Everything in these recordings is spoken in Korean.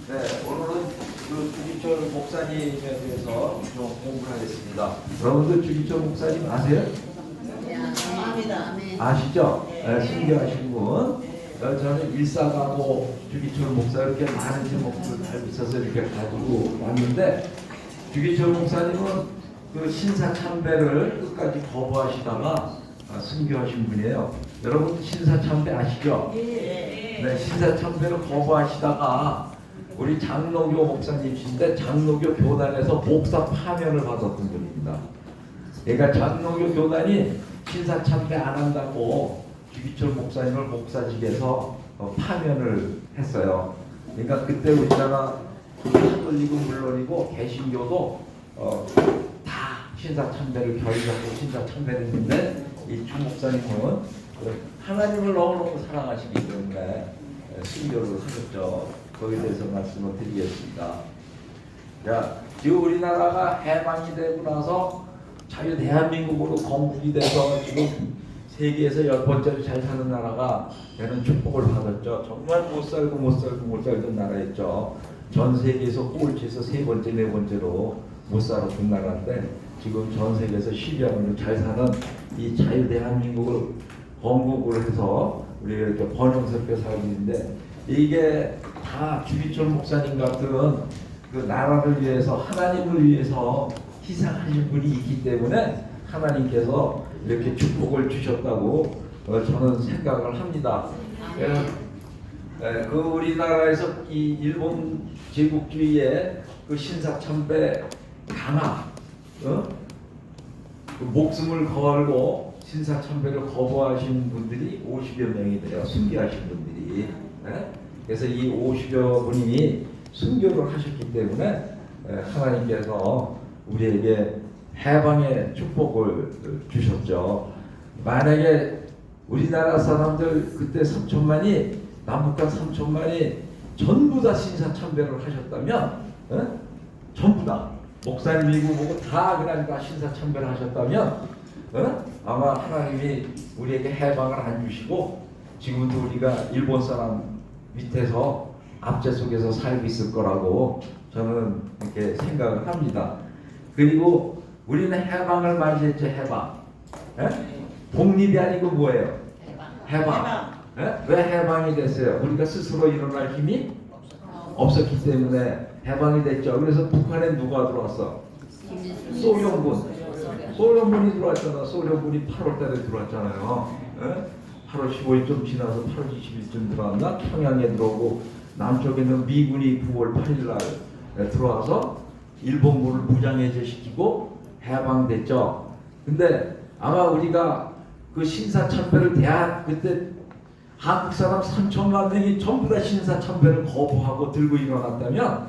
네, 오늘은 그 주기철 목사님에 대해서 좀 공부를 하겠습니다. 여러분들 주기철 목사님 아세요? 아시죠? 네, 신기하신 분. 저는 일사가고 주기철 목사 이렇게 많은 제목들 잘 있어서 이렇게 가지고 왔는데, 주기철 목사님은 그 신사참배를 끝까지 거부하시다가 순교하신 분이에요. 여러분 신사참배 아시죠? 네, 신사참배를 거부하시다가 우리 장로교 목사님이신데 장로교 교단에서 목사 파면을 받았던 분입니다. 그러니까 장로교 교단이 신사참배 안 한다고 주기철 목사님을 목사직에서 파면을 했어요. 그러니까 그때 우리나라 카톨릭은 물론이고 개신교도 다 신사참배를 결의하고 신사참배를 했는데, 이 주 목사님은 하나님을 너무너무 사랑하시기 때문에 순교를 하셨죠. 거기에 대해서 말씀을 드리겠습니다. 자, 지금 우리나라가 해방이 되고 나서 자유 대한민국으로 건국이 돼서 지금 세계에서 10번째로 잘 사는 나라가 되는 축복을 받았죠. 정말 못 살던 나라였죠. 전 세계에서 꼴찌에서 3번째, 4번째로 못 살았던 나라인데, 지금 전 세계에서 10여 년을 잘 사는 이 자유 대한민국을 건국을 해서 우리가 이렇게 번영스럽게 살고 있는데, 이게 다 주기철 목사님 같은 그 나라를 위해서, 하나님을 위해서 희생하신 분이 있기 때문에 하나님께서 이렇게 축복을 주셨다고 저는 생각을 합니다. 그 우리나라에서 이 일본 제국주의의 그 신사참배 강화, 그 목숨을 걸고 신사참배를 거부하신 분들이 50여 명이 돼요. 순교하신 분들이. 그래서 이 50여 분이 순교를 하셨기 때문에 하나님께서 우리에게 해방의 축복을 주셨죠. 만약에 우리나라 사람들 그때 3천만이, 남북한 3천만이 전부 다 신사참배를 하셨다면, 전부 다 목사님이고 뭐고 다 그냥 다 신사참배를 하셨다면, 아마 하나님이 우리에게 해방을 안 주시고 지금도 우리가 일본 사람 밑에서 압제 속에서 살고 있을 거라고 저는 이렇게 생각을 합니다. 그리고 우리는 해방을 맞이했죠. 해방. 독립이 아니고 뭐예요? 해방. 왜 해방이 됐어요? 우리가 스스로 일어날 힘이 없었기 때문에 해방이 됐죠. 그래서 북한에 누가 들어왔어? 소련군이 들어왔잖아. 소련군이 8월 달에 들어왔잖아요. 8월 15일 좀 지나서 8월 20일쯤 들어왔나? 평양에 들어오고, 남쪽에는 미군이 9월 8일 날 들어와서 일본군을 무장해제시키고 해방됐죠. 근데 아마 우리가 그 신사참배를 그때 한국 사람 3천만 명이 전부 다 신사참배를 거부하고 들고 일어났다면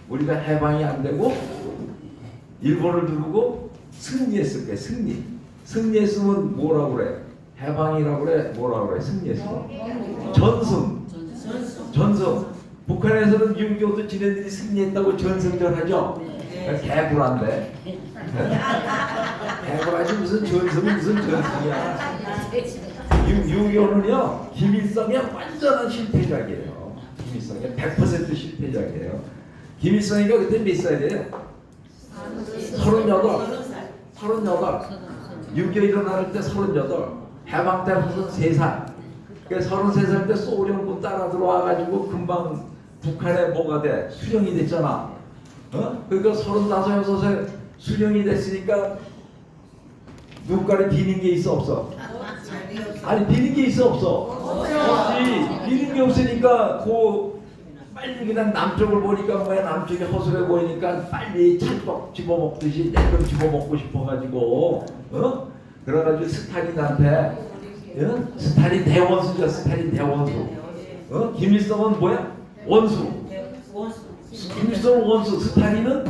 우리가 해방이 안 되고 일본을 누르고 승리했을 거예요. 승리했으면 뭐라고 그래? 해방이라고 그래? 뭐라고 그래? 승리했으면 전승. 북한에서는 6.25도 지네들이 승리했다고 전승전하죠. 개불한데. 개불하지 무슨 전승은 무슨 전승이야. 6.25는요 김일성의 완전한 실패작이에요. 김일성의 100% 실패작이에요. 김일성이가 그때 몇 살이에요? 38. 6.25 일어날 때 38. 해방 때 무슨 3살. 그러니까 33살 때 소련군 따라 들어와가지고 금방 북한에 뭐가 돼? 수령이 됐잖아. 그러니까 35, 6살 수령이 됐으니까 눈깔에 비는 게 있어 없어? 아니 비는 게 있어 없어? 없지. 비는 게 없으니까 빨리 그냥 남쪽을 보니까 뭐야, 남쪽이 허술해 보이니까 빨리 찰떡 집어먹듯이 내좀 집어먹고 싶어가지고 그래가지고 스탈린한테, 스탈린 대원수죠. 스탈린 대원수. 김일성은 뭐야? 원수. 김일성은 원수, 스탈린은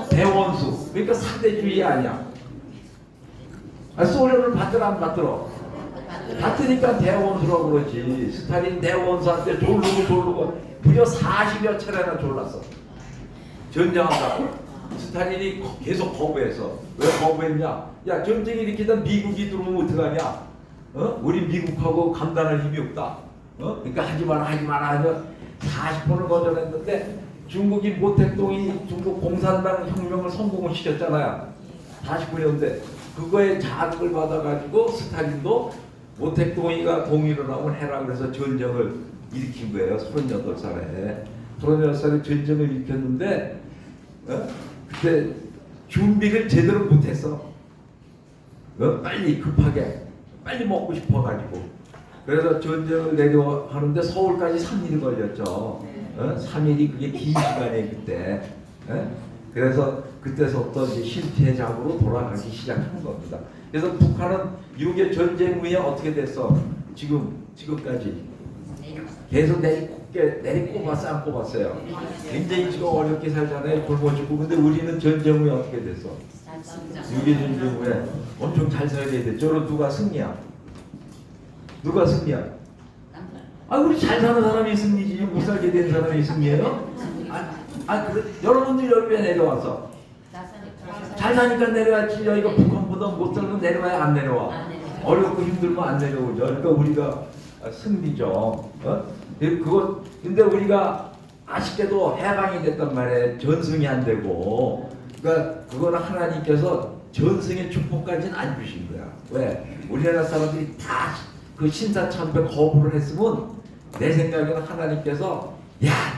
대원수. 그러니까 사대주의 아니야. 소련을 받더라 안 받더라? 받으니까 대원수라고 그러지. 스탈린 대원수한테 졸르고 무려 40여 차례나 졸랐어. 전쟁한다고. 스탈린이 계속 거부해서. 왜 거부했냐? 야, 전쟁이 일으키다 미국이 들어오면 어떡하냐? 우리 미국하고 감당할 힘이 없다. 그러니까 하지 마라 하면 40번을 거절했는데 중국이 모택동이 중국 공산당 혁명을 성공을 시켰잖아요. 49년대 그거에 자극을 받아가지고 스탈린도 모택동이가 동의를 하면 해라 그래서 전쟁을 일으킨 거예요. 38살에 38살에 전쟁을 일으켰는데 그때 준비를 제대로 못했어. 빨리 급하게 빨리 먹고 싶어가지고 그래서 전쟁을 내려하는데 서울까지 3일이 걸렸죠. 3일이 그게 긴 시간이에요 그때. 그래서 그때서부터 이제 실패작으로 돌아가기 시작한 겁니다. 그래서 북한은 6.25 전쟁 후에 어떻게 됐어? 지금까지 계속 내리꼽았어 안 꼽았어요? 굉장히 지금 어렵게 살잖아요. 굶어 죽고. 근데 우리는 전쟁 후에 어떻게 됐어? 6.25 전쟁 후에 엄청 잘 살게 됐죠. 그럼 누가 승리야? 누가 승리야? 우리 잘 사는 사람이 승리지 못 살게 된 사람이 승리예요? 그래, 여러분들이 여기 왜 내려와서? 잘 사니까 내려왔지. 여기가 북한보다 못 살면 내려와야 안 내려와. 어렵고 힘들면 안 내려오죠. 그러니까 우리가 승리죠. 근데 우리가 아쉽게도 해방이 됐단 말이에요. 전승이 안 되고. 그러니까 그거는 하나님께서 전승의 축복까지는 안 주신 거야. 왜? 우리나라 사람들이 다 그 신사참배 거부를 했으면 내 생각에는 하나님께서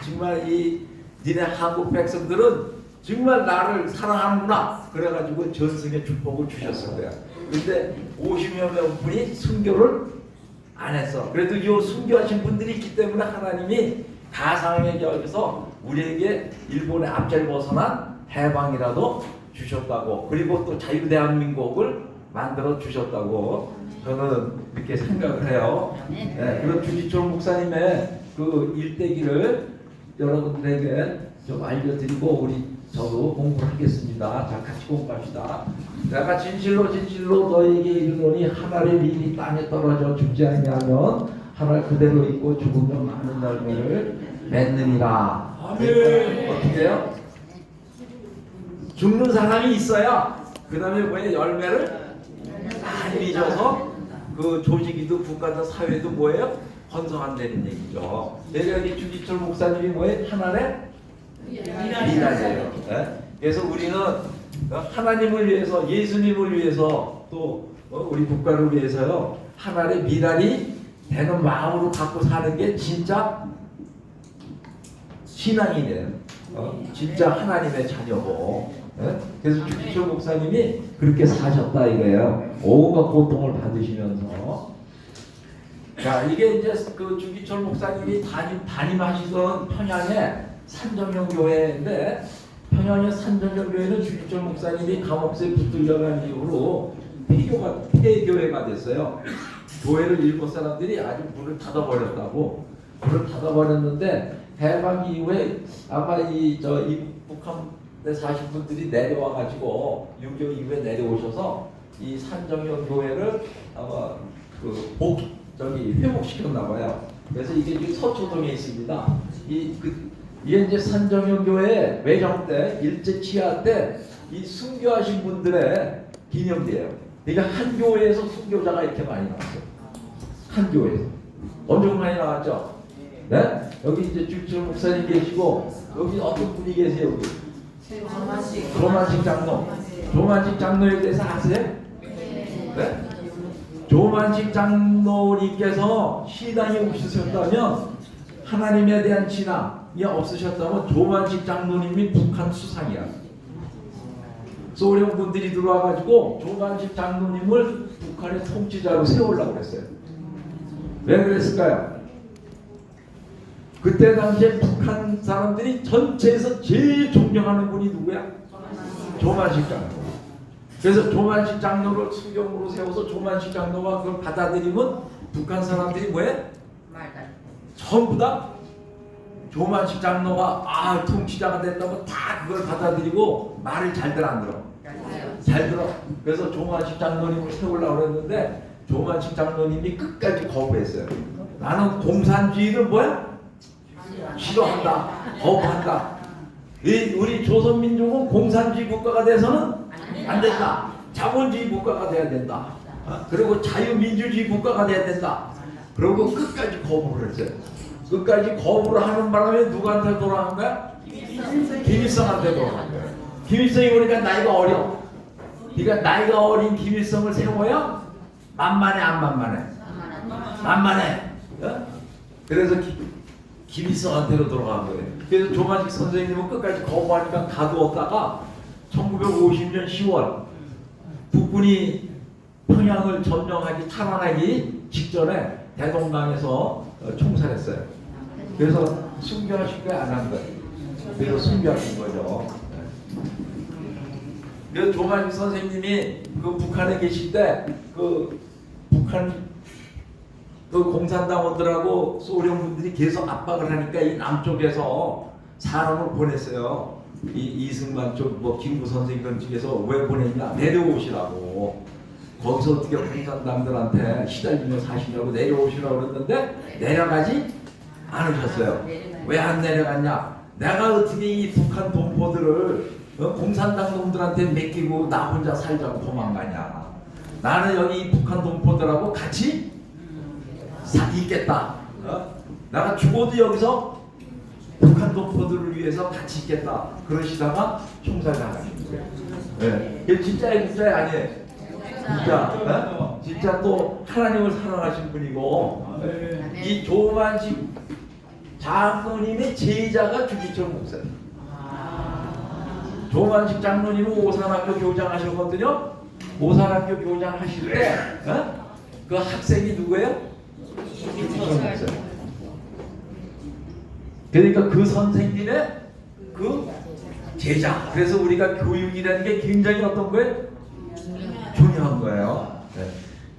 정말 이 니네 한국 백성들은 정말 나를 사랑하는구나 그래가지고 전승의 축복을 주셨을 거야. 근데 50여 명분이 순교를 안 했어. 그래도 이 순교하신 분들이 있기 때문에 하나님이 가상하게 여기서 우리에게 일본의 앞자리 벗어난 해방이라도 주셨다고, 그리고 또 자유대한민국을 만들어 주셨다고 저는 이렇게 생각을 해요. 그런 주지철 목사님의 그 일대기를 여러분들에게 좀 알려드리고 저도 공부를 하겠습니다. 자, 같이 공부합시다. 내가 진실로 너에게 이르노니 하늘의 밀이 땅에 떨어져 죽지 아니하면 하늘 그대로 있고 죽으면 많은 열매를 맺느니라. 어떻게 해요? 죽는 사람이 있어야 그 다음에 뭐에 열매를 많이 맺어서 그 조직이도 국가도 사회도 뭐예요? 번성한다는 얘기죠. 내가 이 주지철 목사님이 뭐예요? 하나의 미랄이에요. 그래서 우리는 하나님을 위해서, 예수님을 위해서, 또 우리 국가를 위해서요, 하나의 미랄이 되는 마음으로 갖고 사는 게 진짜 신앙이네요. 진짜 하나님의 자녀고. 그래서 주지철 목사님이 그렇게 사셨다 이거예요. 온갖 고통을 받으시면서. 자, 이게 이제 그 주기철 목사님이 담임하시던 평양의 산정형 교회인데, 평양의 산정형 교회는 주기철 목사님이 감옥에 붙들려간 이후로 폐교회가 됐어요. 교회를 일본 사람들이 아주 문을 닫아버렸다고. 문을 닫아버렸는데 해방 이후에 아마 이 북한에 사신 분들이 내려와가지고 6.25 이후에 내려오셔서 이 산정형 교회를 아마 회복시켰나 봐요. 그래서 이게 지금 서초동에 있습니다. 이게 이제 산정형 교회 외정 때, 일제 치하 때 이 순교하신 분들의 기념비예요. 그러니까 한 교회에서 순교자가 이렇게 많이 나왔어요. 한 교회에서 엄청 많이 나왔죠. 네? 여기 이제 주지철 목사님 계시고, 여기 어떤 분이 계세요? 여기 조만식 장로. 조만식 장로에 대해서 아세요? 네? 조만식 장로님께서 신앙이 없으셨다면, 하나님에 대한 신앙이 없으셨다면 조만식 장로님이 북한 수상이야. 소련 분들이 들어와가지고 조만식 장로님을 북한의 통치자로 세우려고 그랬어요. 왜 그랬을까요? 그때 당시에 북한 사람들이 전체에서 제일 존경하는 분이 누구야? 조만식 장로. 그래서 조만식 장로를 수경으로 세워서 조만식 장로가 그걸 받아들이면 북한 사람들이 뭐해? 전부 다 조만식 장로가 통치자가 됐다고 다 그걸 받아들이고 말을 잘들 안 들어. 잘 들어. 그래서 조만식 장로님을 세우려고 했는데 조만식 장로님이 끝까지 거부했어요. 나는 공산주의를 뭐야? 싫어한다. 거부한다. 우리 조선민족은 공산주의 국가가 돼서는 안 된다. 자본주의 국가가 돼야 된다. 그리고 자유민주주의 국가가 돼야 된다. 그러고 끝까지 거부를 했어요. 끝까지 거부를 하는 바람에 누구한테 돌아간 거야? 김일성한테 돌아간 거야. 김일성이 보니까 나이가 어려. 그러니까 나이가 어린 김일성을 세워야 만만해 안 만만해? 만만해. 어? 그래서 김일성한테로 돌아간 거예요. 그래서 조만식 선생님은 끝까지 거부하니까 가두었다가 1950년 10월 북군이 평양을 점령하기 탈환하기 직전에 대동강에서 총살했어요. 그래서 순교하신 거에 안 한 거예요. 그래서 순교하신 거죠. 그래서 조만식 선생님이 그 북한에 계실 때 그 북한 그 공산당원들하고 소련 분들이 계속 압박을 하니까 이 남쪽에서 사람을 보냈어요. 이 이승만 쪽 뭐 김구 선생 이런 쪽에서 왜 보냈냐? 내려오시라고. 거기서 어떻게 공산당들한테 시달리며 사시냐고 내려오시라고 그랬는데 내려가지 않으셨어요. 왜 안 내려갔냐? 내가 어떻게 이 북한 동포들을 공산당 놈들한테 맡기고 나 혼자 살자고 도망가냐? 나는 여기 이 북한 동포들하고 같이 있겠다. 내가 죽어도 여기서 북한 동포들을 위해서 같이 있겠다. 그러시다가 총살당하신 거예요. 네. 이게 진짜예요, 진짜예요, 아니에요? 진짜, 진짜 또 하나님을 사랑하신 분이고 이 조만식 장로님의 제자가 주기철 목사님. 조만식 장로님은 오산학교 교장 하셨거든요. 오산학교 교장 하실 때 그 학생이 누구예요? 그러니까 그 선생님의 그 제자. 그래서 우리가 교육이라는 게 굉장히 어떤 거예요? 중요한 거예요. 네.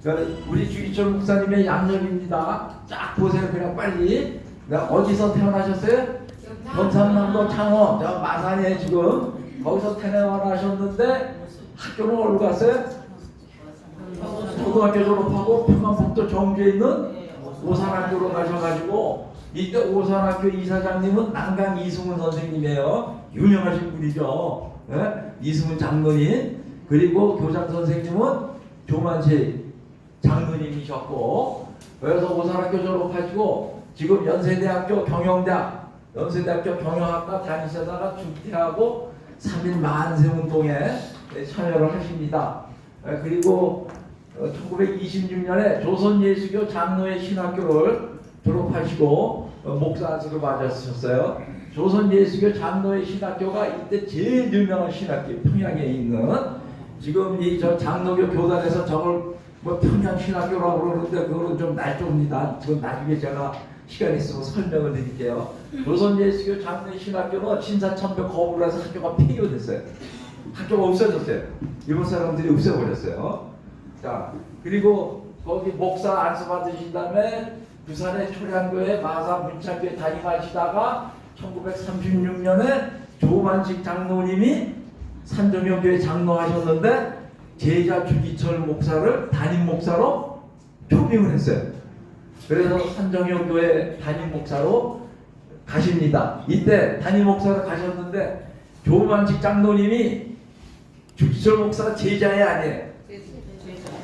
그러니까 우리 주기철 목사님의 양력입니다. 쫙 보세요. 그냥 빨리. 어디서 태어나셨어요? 경상남도 창원. 저 마산에 지금 거기서 태어나셨는데 학교는 어디로 갔어요? 초등학교 졸업하고 평안북도 정주에 있는 오산학교로 가셔가지고 이때 오산학교 이사장님은 난강 이승훈 선생님이에요. 유명하신 분이죠. 네? 이승훈 장로님. 그리고 교장 선생님은 조만식 장로님이셨고 그래서 오산학교 졸업하시고 지금 연세대학교 경영대학 연세대학교 경영학과 다니시다가 중퇴하고 3.1 만세운동에 참여를 하십니다. 그리고 1926년에 조선예수교 장로회 신학교를 졸업하시고 목사직을 맞으셨어요. 조선예수교 장로회 신학교가 이때 제일 유명한 신학교, 평양에 있는 지금 이 저 장로교 교단에서 저걸 뭐 평양 신학교라고 그러는데 그거는 좀 날조입니다. 지금 나중에 제가 시간 있으면 설명을 드릴게요. 조선예수교 장로회 신학교는 신사참배 거부를 해서 학교가 폐교됐어요. 학교가 없어졌어요. 일본 사람들이 없애버렸어요. 자, 그리고 거기 목사 안수 받으신 다음에 부산의 초량교회 마사 문창교회 담임하시다가 1936년에 조만식 장로님이 산정형교회 장로하셨는데 제자 주기철 목사를 담임 목사로 표명을 했어요. 그래서 산정형교회 담임 목사로 가십니다. 이때 담임 목사로 가셨는데 조만식 장로님이 주기철 목사가 제자야 아니에요?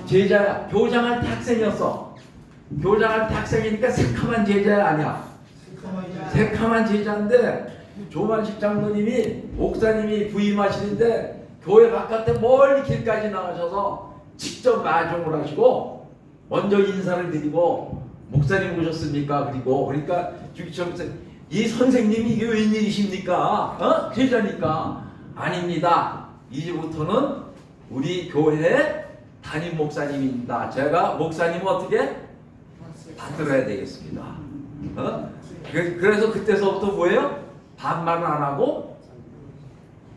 제자야. 교장할 때 학생이었어. 교장할 때 학생이니까 새카만 제자야 아니야? 새카만 제자인데 조만식 장로님이 목사님이 부임하시는데 교회 바깥에 멀리 길까지 나가셔서 직접 마중을 하시고 먼저 인사를 드리고 목사님 오셨습니까? 그러니까 주기철 목사님 이 선생님이 이게 웬일이십니까? 제자니까 아닙니다. 이제부터는 우리 교회 담임 목사님입니다. 제가 목사님은 어떻게 받들어야 되겠습니다. 그래서 그때서부터 뭐예요? 반말을 안 하고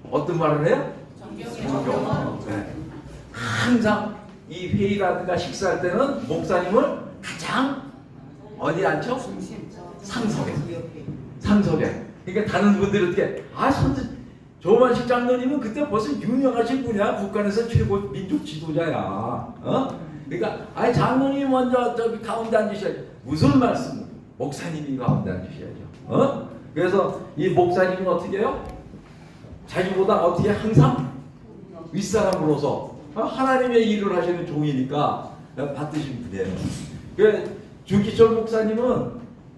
어떤 말을 해요? 존경. 네. 항상 이 회의라든가 식사할 때는 목사님을 가장 어디 앉혀? 상석에. 상석에. 그러니까 다른 분들이 어떻게 조만식 장로님은 그때 벌써 유명하신 분이야. 북한에서 최고 민족 지도자야. 그러니까 장로님이 먼저 저기 가운데 앉으셔야죠. 무슨 말씀? 목사님이 가운데 앉으셔야죠. 그래서 이 목사님은 어떻게 해요? 자기보다 어떻게 항상 윗사람으로서 하나님의 일을 하시는 종이니까 받으신 분이에요. 그 주기철 목사님은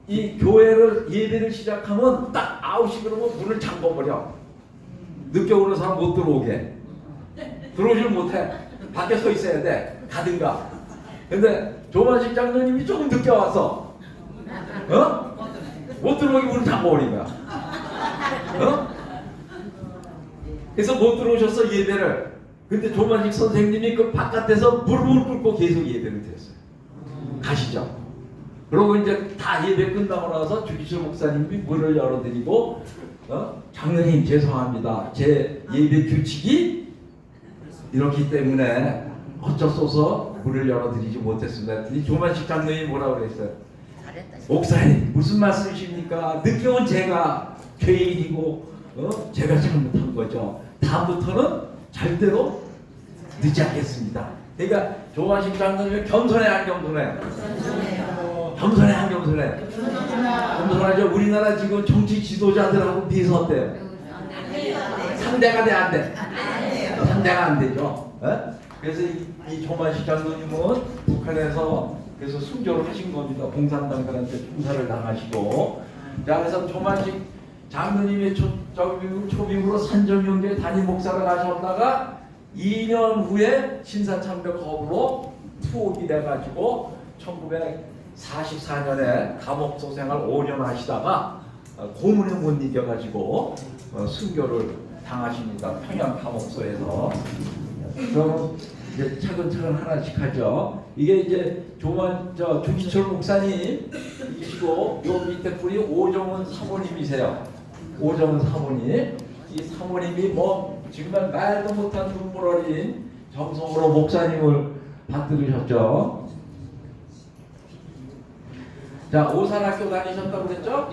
이 교회를 예배를 시작하면 딱 9시 그러면 문을 잠궈버려. 늦게 오는 사람 못 들어오게. 들어오질 못해. 밖에 서 있어야 돼. 가든가. 근데 조만식 장로님이 조금 늦게 왔어. 못 들어오게 문을 잠궈버린 거야. 그래서 못 들어오셨어 예배를. 근데 조만식 선생님이 그 바깥에서 무릎을 꿇고 계속 예배를 드렸어요. 가시죠. 그러고 이제 다 예배 끝나고 나서 주기철 목사님이 문을 열어드리고 장로님 죄송합니다. 제 예배 규칙이 이렇기 때문에 어쩔 수 없어 문을 열어드리지 못했습니다. 했더니 조만식 장로님이 뭐라고 그랬어요? 목사님 무슨 말씀이십니까? 늦게 온 제가 죄인이고 제가 잘못한 거죠. 다음부터는 절대로 늦지 않겠습니다. 그러니까 조만식 장로님이 겸손해 안 겸손해? 겸손해 안 겸손해? 겸손하죠. 우리나라 지금 정치 지도자들하고 비슷 어때요? 상대가 돼 안 돼? 상대가 안 되죠. 그래서 이 조만식 장로님은 북한에서 그래서 순교를 하신 겁니다. 공산당들한테 총살을 당하시고. 자, 그래서 조만식 장로님의 초빙으로 산정영교회 담임 목사를 하셨다가 2년 후에 신사참배법으로 투옥이 돼가지고 1944년에 감옥소 생활 5년 하시다가 고문에 못 이겨가지고 순교를 당하십니다. 평양 감옥소에서. 그럼 이제 차근차근 하나씩 하죠. 이게 이제 주기철 목사님이시고 요 밑에 분이 오정은 사모님이세요. 오정은 사모님. 이 사모님이 뭐 지금은 말도 못한 눈물 어린 정성으로 목사님을 받들으셨죠. 자, 오산학교 다니셨다고 그랬죠?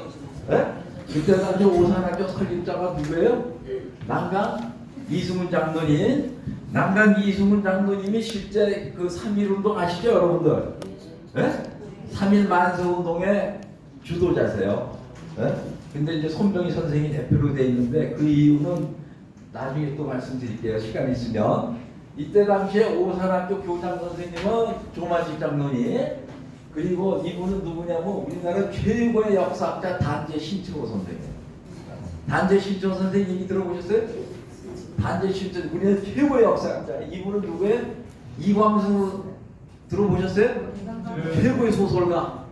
네? 그때 당시 오산학교 설립자가 누구예요? 남강 이승훈 장로님. 남강 이승훈 장로님이 실제 그 3.1운동 아시죠, 여러분들? 네? 3.1 만세운동의 주도자세요. 네? 근데 이제 손병희 선생이 대표로 돼 있는데 그 이유는 나중에 또 말씀드릴게요. 시간 있으면. 이때 당시에 오산학교 교장 선생님은 조만식 장로님, 그리고 이분은 누구냐면 우리나라 최고의 역사학자 단재 신철호 선생님. 단재 신철호 선생님 얘기 들어보셨어요? 단재 신철호 우리나라 최고의 역사학자. 이분은 누구예요? 이광수 들어보셨어요? 최고의 소설가.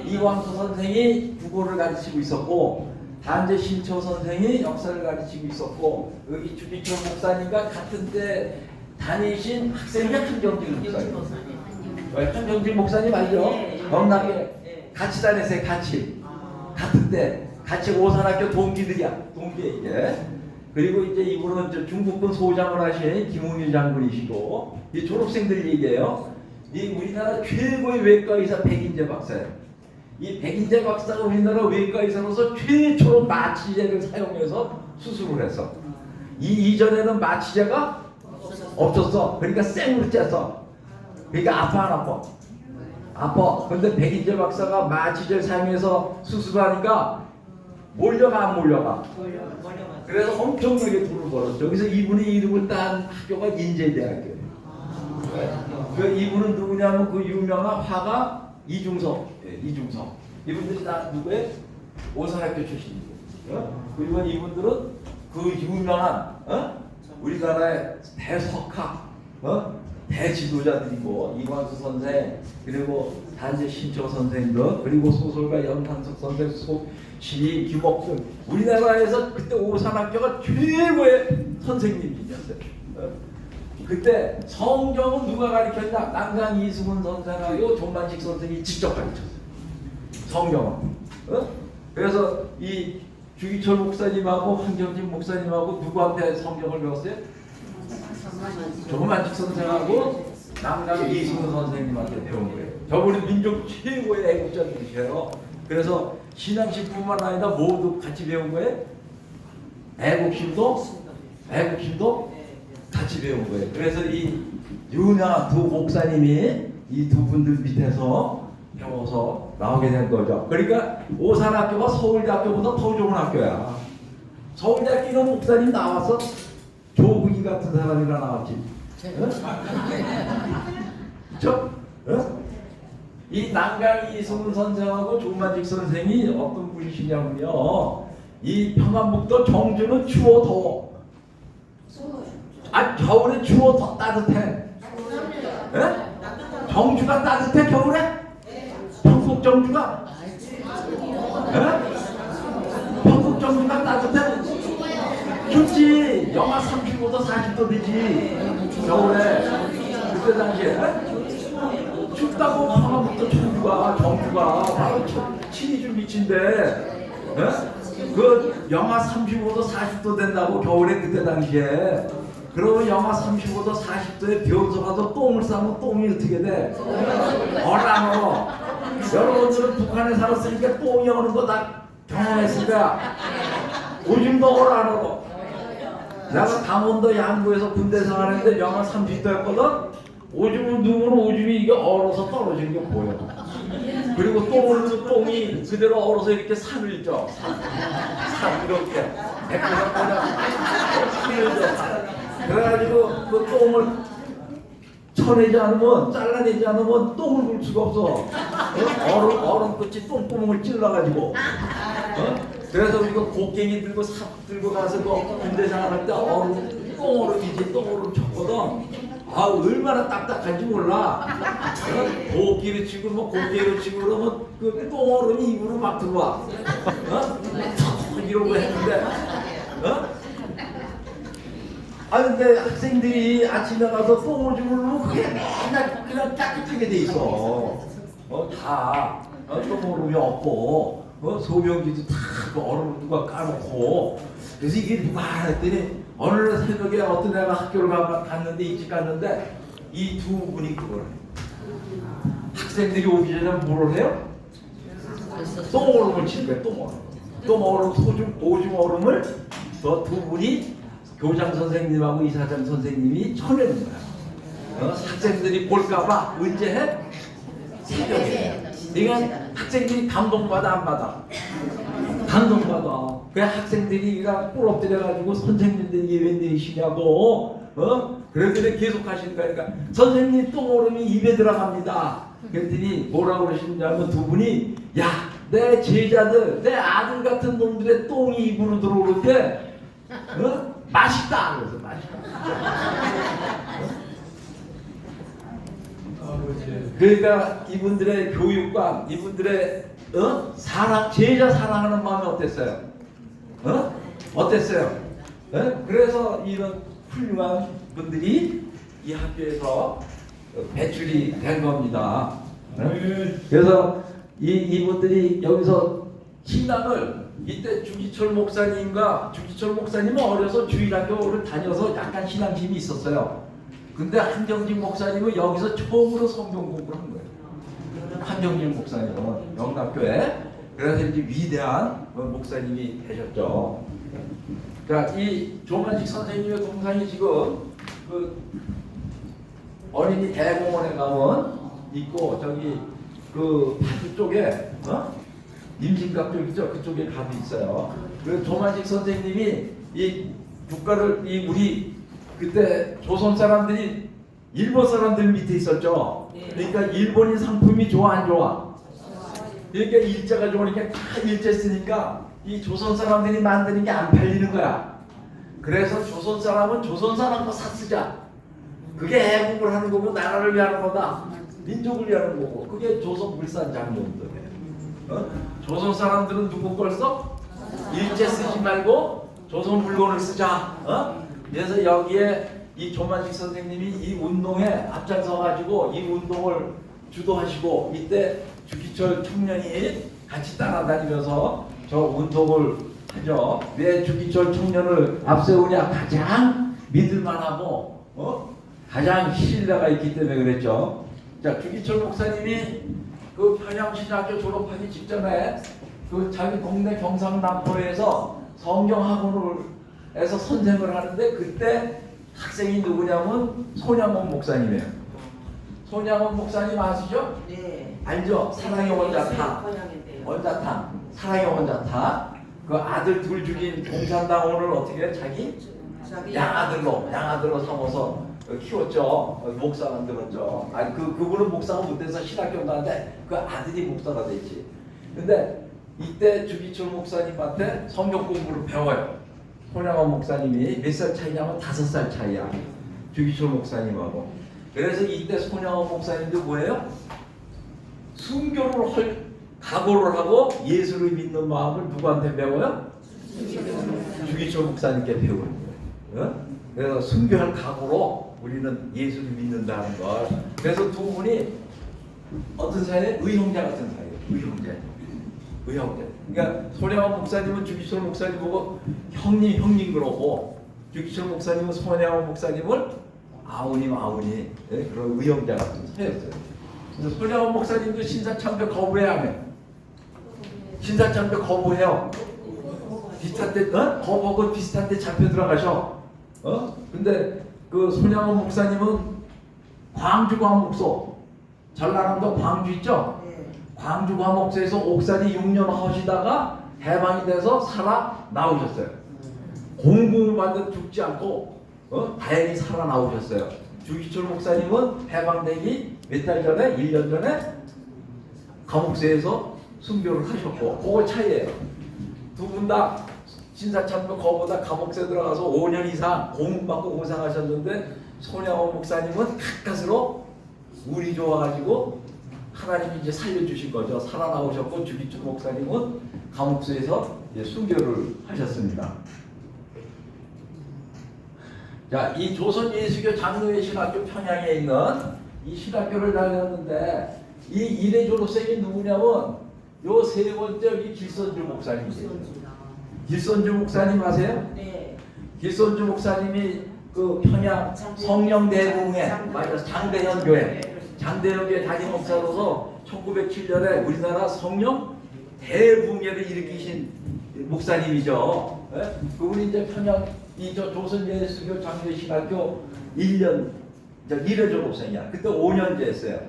이광수 선생이 국어를 가르치고 있었고 단재 신철호 선생이 역사를 가르치고 있었고 여기 주기철 목사님과 같은 때 다니신 학생이 한경질 목사님. 한경질 목사님 알죠? 경남에 같이 다녔어요. 같이 같은 때 같이 오산학교 동기들이야. 동기 이게. 그리고 이제 이분은 중국군 소장을 하신 김웅일 장군이시고 이 졸업생들 얘기예요. 이 우리나라 최고의 외과 의사 백인재 박사예요. 이 백인재 박사가 우리나라 외과 의사로서 최초로 마취제를 사용해서 수술을 했어. 이전에는 마취제가 없었어. 그러니까 생으로 쬐어. 그러니까 아파 안 아파? 아파. 근데 백인재 박사가 마취제를 사용해서 수술하니까 몰려가 안 몰려가? 그래서 엄청나게 돈을 벌었죠. 여기서 이분이 이름을 딴 학교가 인제대학교예요. 그 이분은 누구냐면 그 유명한 화가 이중섭. 이중섭. 이분들이 다 누구예요? 오산학교 출신이고. 그리고 이분들은 그 유명한 우리나라의 대석학 대지도자들이고 이광수 선생 그리고 단재 신철호 선생들 그리고 소설가 연탄석 선생 시인 김옥순 우리나라에서 그때 오산학교가 최고의 선생님이었어요. 그때 성경은 누가 가르쳤냐? 남강 이승훈 선생하고 조만식 선생이 직접 가르쳤어요. 성경은. 그래서 이 주기철 목사님하고 황경진 목사님하고 누구한테 성경을 배웠어요? 조만식 선생하고 남강 이승훈 선생님한테 배운 거예요. 저분이 민족 최고의 애국자들이세요. 그래서 신앙식뿐만 아니라 모두 같이 배운 거예요. 애국심도 같이 배운 거예요. 그래서 이 유명한 두 목사님이 이 두 분들 밑에서 배워서 나오게 된 거죠. 그러니까 오산학교가 서울대학교보다 더 좋은 학교야. 서울대학교 목사님 나와서 조국이 같은 사람이나 나왔지. 그렇죠? 이 난강 이승훈 선생하고 조만직 선생이 어떤 분이시냐면요. 이 평안북도 정주는 추워 더워. 겨울에 추워 더 따뜻해. 예? 정주가 따뜻해 겨울에? 평북 정주가? 예? 평북 정주가 따뜻해? 춥지. 영하 35도 40도 되지 겨울에. 그때 당시에 춥다고 평안북도 정주가 바로 친이 좀 미친데. 예? 그 영하 35도 40도 된다고 겨울에 그때 당시에. 그러면 영하 35도 40도에 비온소 가서 똥을 싸면 똥이 어떻게 돼? 얼안 얼어. 여러분들은 북한에 살았으니까 똥이 오는 거 다 경험했을 거야. 오줌도 얼안 얼어. 내가 강원도 양구에서 군대 생활했는데 영하 30도였거든. 오줌을 누우면 오줌이 이게 얼어서 떨어지는 게 보여. 그리고 똥을 넣으면 똥이 그대로 얼어서 이렇게 산을 져. 산 이렇게. 백화점 보자. 산을 져. 그래가지고 그 똥을 쳐내지 않으면, 잘라내지 않으면 똥을 굴 수가 없어. 얼음 끝이 똥구멍을 찔러가지고. 그래서 우리가 곡괭이 들고 삽 들고 가서 그 군대 생활할 때 똥얼음이지, 똥얼음 쳤거든. 얼마나 딱딱한지 몰라. 곡기를 치고 뭐 곡기를 치고 그러면 그 똥얼음이 입으로 막 들어와. 이러고 했는데. 근데 학생들이 아침에 가서 똥오줌을 누면 그게 맨날 그냥 깨끗하게 돼 있어. 다 똥오줌이 없고, 소변기도 다 그 얼음을 누가 까놓고. 그래서 이게 누가 했더니 어느 날 새벽에 어떤 애가 학교를 갔는데 일찍 갔는데 이 두 분이 그걸 해. 학생들이 오기 전에 뭘 해요? 똥오름을 친 거야. 똥오름 오줌 얼음을 저 두 분이 교장 선생님하고 이사장 선생님이 쳐내는 거야. 학생들이 볼까봐 언제 해? 새벽에. 그러니까 학생들이 감동받아 안 받아? 감동받아. 그래 학생들이 꿀 엎드려가지고 선생님들이 이게 웬일이시냐고. 그랬더니 계속 하시는 거니까 선생님 똥오름이 입에 들어갑니다. 그랬더니 뭐라고 그러시냐면 두 분이 야, 내 제자들, 내 아들 같은 놈들의 똥이 입으로 들어오를 때 맛있다. 그래서 맛있다. 그러니까 이분들의 교육과 이분들의 사랑, 제자 사랑하는 마음이 어땠어요? 어땠어요? 그래서 이런 훌륭한 분들이 이 학교에서 배출이 된 겁니다. 그래서 이분들이 여기서 신앙을 이때 주기철 목사님은 어려서 주일학교를 다녀서 약간 신앙심이 있었어요. 근데 한정진 목사님은 여기서 처음으로 성경 공부를 한 거예요. 한정진 목사님은 영락교회. 그래서 이제 위대한 목사님이 되셨죠. 그러니까 이 조만직 선생님의 동상이 지금 그 어린이 대공원에 가면 있고 저기 그 파주 쪽에 임진각 쪽이죠. 그쪽에 가도 있어요. 그 조만직 선생님이 이 국가를 우리 그때 조선 사람들이 일본 사람들 밑에 있었죠. 그러니까 일본인 상품이 좋아 안 좋아? 그러니까 일자가 좋으니까 다 일제 쓰니까 이 조선 사람들이 만드는 게 안 팔리는 거야. 그래서 조선 사람은 조선 사람 거 사 쓰자. 그게 애국을 하는 거고 나라를 위하는 거다. 민족을 위하는 거고. 그게 조선 물산 장로들이에요. 조선 사람들은 누구 걸 써? 일제 쓰지 말고 조선 물건을 쓰자. 그래서 여기에 이 조만식 선생님이 이 운동에 앞장서 가지고 이 운동을 주도하시고 이때 주기철 청년이 같이 따라다니면서 저 운동을 하죠. 왜 주기철 청년을 앞세우냐? 가장 믿을만하고 가장 신뢰가 있기 때문에 그랬죠. 자, 주기철 목사님이 그 평양신학교 졸업하기 직전에 그 자기 동네 경상남도에서 성경학원에서 선생을 하는데 그때 학생이 누구냐면 손양원 목사님이에요. 손양원 목사님 아시죠? 네. 알죠? 사랑의 원자타. 원자타. 사랑의 원자타. 그 아들 둘 죽인 공산당원을 어떻게 해? 자기 양아들로 삼아서 키웠죠. 목사 만들었죠. 아니 그분은 목사가 못돼서 신학교 나는데 그 아들이 목사가 됐지. 근데 이때 주기철 목사님한테 성경 공부를 배워요. 손양원 목사님이 몇 살 차이냐면 5살 차이야. 주기철 목사님하고. 그래서 이때 손양원 목사님도 뭐예요? 순교를 할 각오를 하고 예수를 믿는 마음을 누구한테 배워요? 주기철 목사님께 배우는 거예요. 그래서 순교할 각오로 우리는 예수를 믿는다는 걸. 그래서 두 분이 어떤 사이에 의형제 같은 사이예요. 의형제. 그러니까 손양원 목사님은 주기철 목사님 보고 형님 그러고 주기철 목사님은 손양원 목사님을 아우님. 네? 그런 의형제 같은 사이였어요. 그래서 손양원 목사님도 신사참배 거부해 안 해? 신사참배 거부해요. 비슷한 때, 거부하고 비슷한 때 잡혀 들어가셔. 근데 그 손양원 목사님은 광주 과목소, 전라남도 광주 있죠? 광주 과목소에서 옥살이 6년 하시다가 해방이 돼서 살아 나오셨어요. 공부를 받아 죽지 않고 다행히 살아 나오셨어요. 주기철 목사님은 해방되기 몇 달 전에, 1년 전에 감옥소에서 순교를 하셨고, 그거 차이예요. 두 분 다 신사참배 거보다 감옥소에 들어가서 5년 이상 공부받고 고생하셨는데 손양원 목사님은 가까스로 운이 좋아가지고 하나님이 이제 살려주신 거죠. 살아나오셨고 주기철 목사님은 감옥소에서 순교를 하셨습니다. 자, 이 조선 예수교 장로회 신학교 평양에 있는 이 신학교를 다녔는데 이 일의 졸업생이 누구냐면 요 세 번째 이 길선주 목사님이세요. 길선주 목사님 아세요? 네. 길선주 목사님이 그 평양 성령대궁에 맞아 장대현 교회 담임 목사로서 1907년에 우리나라 성령 대붕괴를 일으키신 목사님이죠. 네? 그분이 이제 평양 이저 조선 예수교 장로회 신학교 1년 1회 졸업생이야. 그때 5년제 했어요.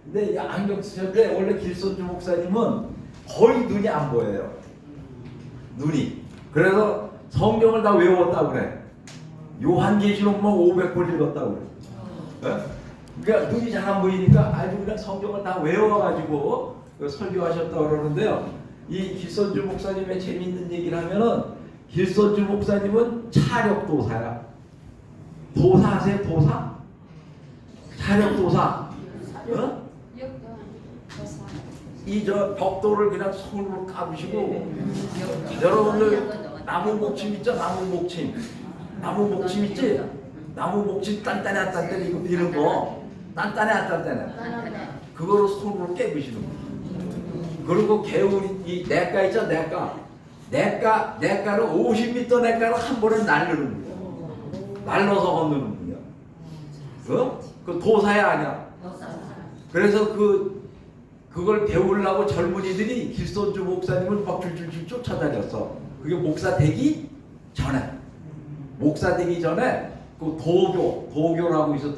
근데 이 안경 쓰셨는데 원래 길선주 목사님은 거의 눈이 안 보여요. 눈이. 그래서 성경을 다 외웠다고 그래. 요한계시록만 500권 읽었다고 그래. 네? 그러니까 눈이 잘 안 보이니까 아주 그냥 성경을 다 외워가지고 설교하셨다고 그러는데요. 이 길선주 목사님의 재밌는 얘기를 하면은 길선주 목사님은 차력도사야. 도사 아세요? 도사? 차력도사. 이 저 벽돌을 그냥 손으로 까부시고 여러분들 나무 목침 있죠? 나무 목침 있지? 나무 목침 단단해 안 단단해 이거 이런 거 단단해 안 단단해 그거로 손으로 깨부시는 거. 그리고 개울이 이 냇가 있죠? 냇가를 50m 냇가를 한 번에 날르는 거야. 날라서 건너는 거야. 그 도사야 아니야. 그래서 그걸 배우려고 젊은이들이 길선주 목사님을 막 줄줄줄 쫓아다녔어. 그게 목사 되기 전에 그 도교라고 있어.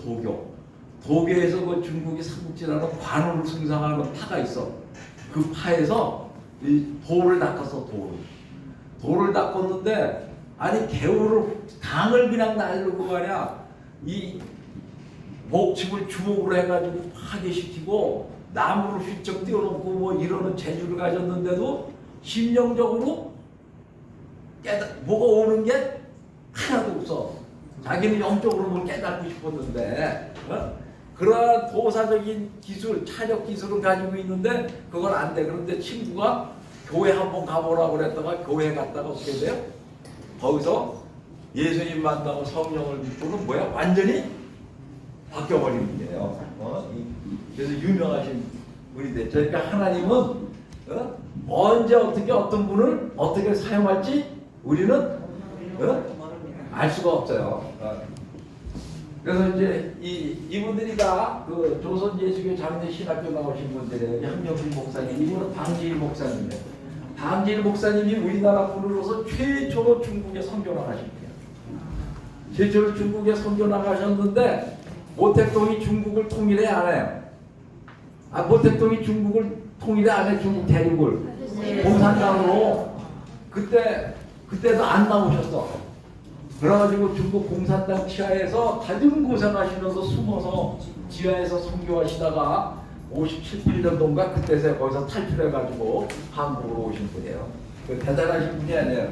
도교에서 그 중국이 삼국지라는 관우를 숭상하는 파가 있어. 그 파에서 이 돌을 닦았어. 돌을 닦았는데 아니 강을 그냥 날르고 말이야. 이 목침을 주먹으로 해가지고 파괴시키고 나무를 휘쩍 띄워놓고 뭐 이러는 재주를 가졌는데도 심령적으로 뭐가 오는 게 하나도 없어. 자기는 영적으로 뭘 깨닫고 싶었는데 그러한 도사적인 기술, 차력 기술을 가지고 있는데 그건 안 돼. 그런데 친구가 교회 한번 가보라고 그랬다가 교회 갔다가 어떻게 돼요? 거기서 예수님 만나고 성령을 믿고는 뭐야? 완전히 바뀌어버리는 거예요. 그래서 유명하신 분이 됐죠. 그러니까 하나님은 언제 어떻게 어떤 분을 어떻게 사용할지 우리는 알 수가 없어요. 그래서 이제 이분들이 다 그 조선 예수교 장로회 신학교 나오신 분들이에요. 한명필 목사님, 이분은 방지일 목사님이에요. 방지일 목사님이 우리나라 분으로서 최초로 중국에 선교 나가신 분이에요. 최초로 중국에 선교 나가셨는데 모택동이 중국을 통일해 안 해요? 모택동이 중국을 통일해 안 해? 중국 대륙을 공산당으로 그때도 안 나오셨어. 그래가지고 중국 공산당 지하에서 가장 고생하시면서 숨어서 지하에서 선교하시다가 57, 8년도인가 그때서 거기서 탈출해가지고 한국으로 오신 분이에요. 대단하신 분이 아니에요.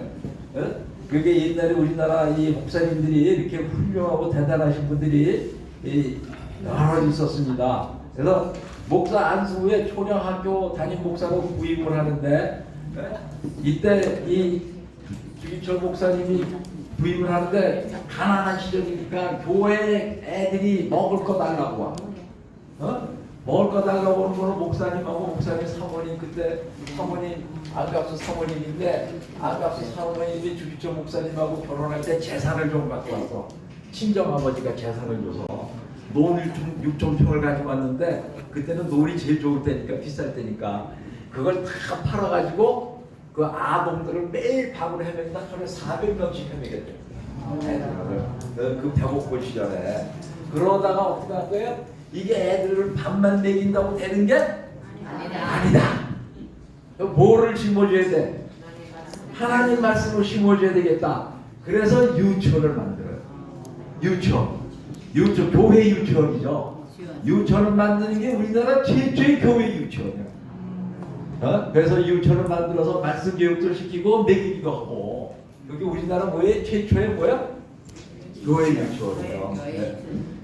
어? 그게 옛날에 우리나라 이 목사님들이 이렇게 훌륭하고 대단하신 분들이 여러 있었습니다. 그래서 목사 안수 후에 초령학교 담임 목사로 부임을 하는데 이때 이 주기철 목사님이 부임을 하는데 가난한 시절이니까 교회 애들이 먹을 거 달라고 와. 먹을 거 달라고 오는 거는 목사님하고 목사님 사모님, 그때 사모님 안갑수 사모님인데 안갑수 사모님이 주기철 목사님하고 결혼할 때 재산을 좀 갖고 왔어. 친정아버지가 재산을 줘서 논을 6,000평을 가지고 왔는데 그때는 논이 제일 좋을 때니까, 비쌀 때니까 그걸 다 팔아가지고 그 아동들을 매일 밥을 헤매다 하루에 400명씩 헤매겠대. 그 배고플 시절에. 그러다가 어떻게 할 거예요? 이게 애들을 밥만 먹인다고 되는 게 아니다. 뭐를 심어줘야 돼? 하나님 말씀을 심어줘야 되겠다. 그래서 유치원을 만들어요. 유치원, 교회 유치원이죠. 유치원을 만드는 게 우리나라 최초의 교회 유치원이에요. 그래서 유치원을 만들어서 말씀 교육도 시키고 먹이기도 하고, 그게 우리나라 뭐에 최초의 뭐야? 교회 유치원이에요. 네.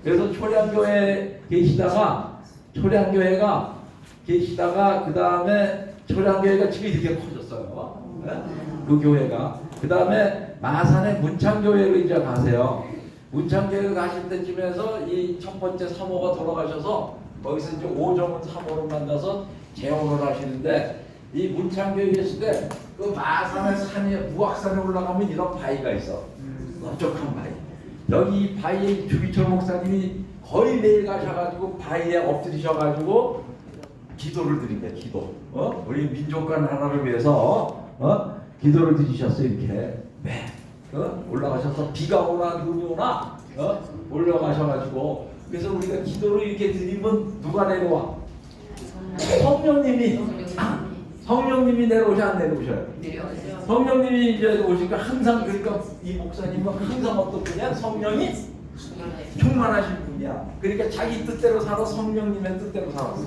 그래서 초량교회 계시다가 그 다음에 초량교회가 지금 이렇게 커졌어요. 네? 그 교회가. 그 다음에 마산의 문창교회로 이제 가세요. 문창교회 가실 때쯤에서 이 첫 번째 사모가 돌아가셔서 거기서 이제 오정은 사모를 만나서 재혼을 하시는데, 이 문창교회 계실 때 그 마산의 산에, 무악산에 올라가면 이런 바위가 있어. 넓적한 바위. 여기 이 바위에 주기철 목사님이 거의 매일 가셔가지고 바위에 엎드리셔가지고 기도를 드린대. 기도. 우리 민족과 나라를 위해서 기도를 드리셨어요. 이렇게 올라가셔서 비가 오나 눈이 오나 올라가셔가지고, 그래서 우리가 기도를 이렇게 드리면 누가 내려와? 성령님이 내려오셔, 안 내려오셔요? 성령님이 이제 오시니까 항상, 그러니까 이 목사님은 항상 어떤 분이야? 성령이 충만하신 분이야. 그러니까 자기 뜻대로 살아, 성령님의 뜻대로 살았어.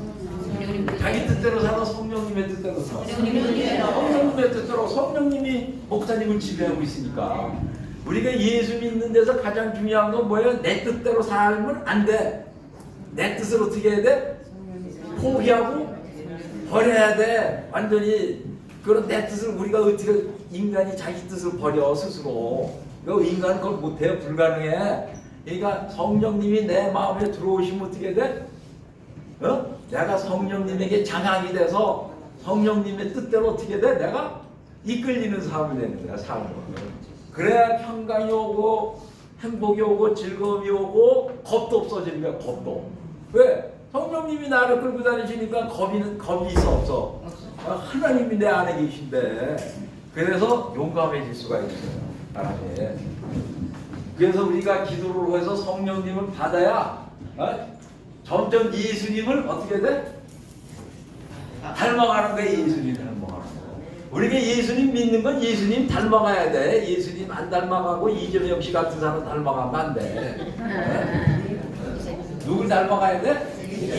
자기 뜻대로 살아, 성령님의 뜻대로 살았어. 성령님의 뜻대로, 성령님이 목사님을 지배하고 있으니까. 우리가 예수 믿는 데서 가장 중요한 건 뭐예요? 내 뜻대로 살면 안 돼. 내 뜻을 어떻게 해야 돼? 포기하고 버려야 돼. 완전히. 그런 내 뜻을 우리가 어떻게, 인간이 자기 뜻을 버려 스스로. 인간은 그걸 못해요. 불가능해. 그러니까 성령님이 내 마음에 들어오시면 어떻게 돼? 내가 성령님에게 장악이 돼서 성령님의 뜻대로 어떻게 돼? 내가 이끌리는 삶이 되는 거야. 삶을. 그래야 평강이 오고 행복이 오고 즐거움이 오고 겁도 없어지는 거야. 겁도. 왜? 성령님이 나를 끌고 다니시니까 겁이 있어 없어? 하나님이 내 안에 계신데, 그래서 용감해질 수가 있어요. 그래서 우리가 기도를 해서 성령님을 받아야 점점 예수님을 어떻게 돼? 닮아가는 거야. 예수님 닮아가는 거. 우리가 예수님 믿는 건 예수님 닮아가야 돼. 예수님 안 닮아가고 이재명 씨 같은 사람 닮아가면 안 돼. 누굴 닮아가야 돼?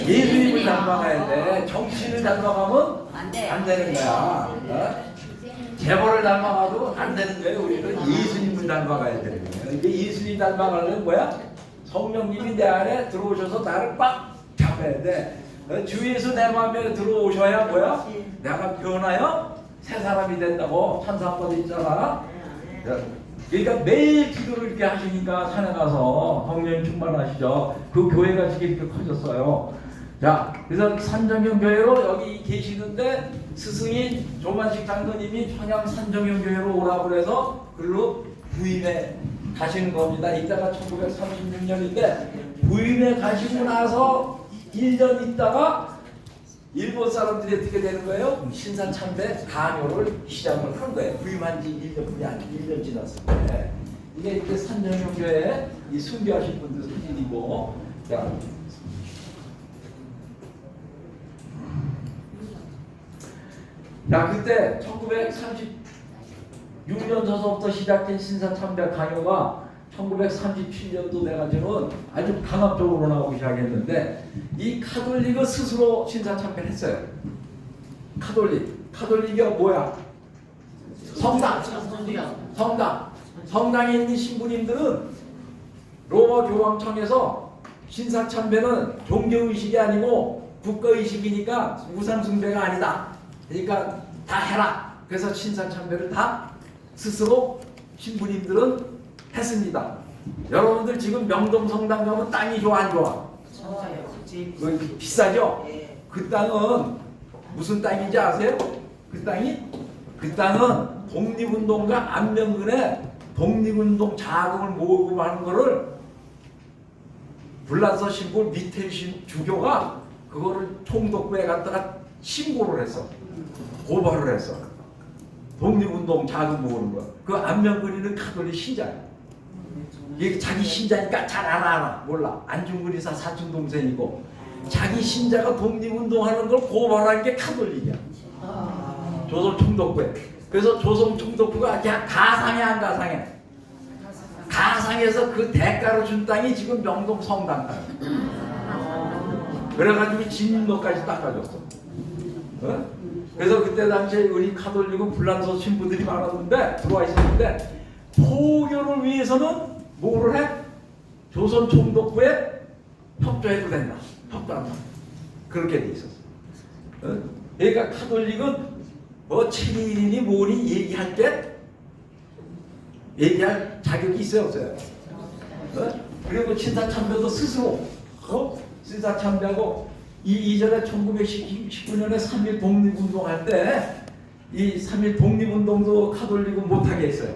예수님을 닮아가야 돼. 정치를 닮아가면 안 되는 거야. 재벌을 닮아가도 안 되는 거예요. 우리는 예수님을 닮아가야 되는 거예요. 그러니까 예수님 닮아가려면 뭐야? 성령님이 내 안에 들어오셔서 나를 빡 잡아야 돼. 주 예수 내 마음에 들어오셔야 뭐야? 내가 변하여 새 사람이 된다고 찬송하고 있잖아. 그러니까 매일 기도를 이렇게 하시니까 산에 가서 성령 충만하시죠. 그 교회가 지금 이렇게 커졌어요. 자, 그래서 산정형교회로 여기 계시는데 스승인 조만식 장로님이 평양 산정형교회로 오라고 그래서 글로 부임해 가시는 겁니다. 이따가 1936년인데 부임해 가시고 나서 1년 있다가 일본 사람들이 어떻게 되는 거예요? 신사참배 강요를 시작을 한 거예요. 부임한 지 1년뿐이 아니고 1년 지났을 때. 이게 이렇게 산정형교회 이 순교하신 분들 사진이고. 자, 그때 1930 6년 전서부터 시작된 신사참배 강요가 1937년도 돼가지고는 아주 강압적으로 나오기 시작했는데 이 카톨릭은 스스로 신사참배를 했어요. 카톨릭이 뭐야? 성당에 있는 신부님들은 로마 교황청에서 신사참배는 종교의식이 아니고 국가의식이니까 우상숭배가 아니다. 그러니까 다 해라. 그래서 신사참배를 다 스스로 신부님들은 했습니다. 여러분들 지금 명동성당 가면 땅이 좋아 안 좋아? 좋아요. 비싸죠? 예. 그 땅은 무슨 땅인지 아세요? 그 땅은 독립운동가 안명근의 독립운동 자금을 모금하는 거를 불란서 신부 미텔 주교가 그거를 총독부에 갔다가 신고를 했어. 고발을 했어. 독립운동 자금 모으는 거. 그 안명근이는 카톨릭 신자야. 이게 자기 신자니까 잘 알아. 몰라. 안중근 이사 사촌 동생이고 자기 신자가 독립운동하는 걸 고발한 게 카톨릭이야. 조선 총독부에. 그래서 조선 총독부가 그냥 가상해 안 가상해? 가상해서 그 대가로 준 땅이 지금 명동 성당 땅. 그래가지고 진입로까지 닦아줬어. 어? 그래서 그때 당시에 우리 카톨릭은 불란서 신부들이 많았는데 들어와 있었는데 포교를 위해서는 뭐를 해? 조선 총독부에 협조해도 된다. 협조한다. 그렇게 돼 있었어. 어? 그러니까 카톨릭은 뭐 체리인이 뭐니 얘기할 자격이 있어요 없어요? 어? 그리고 신사참배도 스스로 신사참배하고 이전에 1919년에 3.1 독립운동 할 때 이 3.1 독립운동도 카톨릭은 못하게 했어요.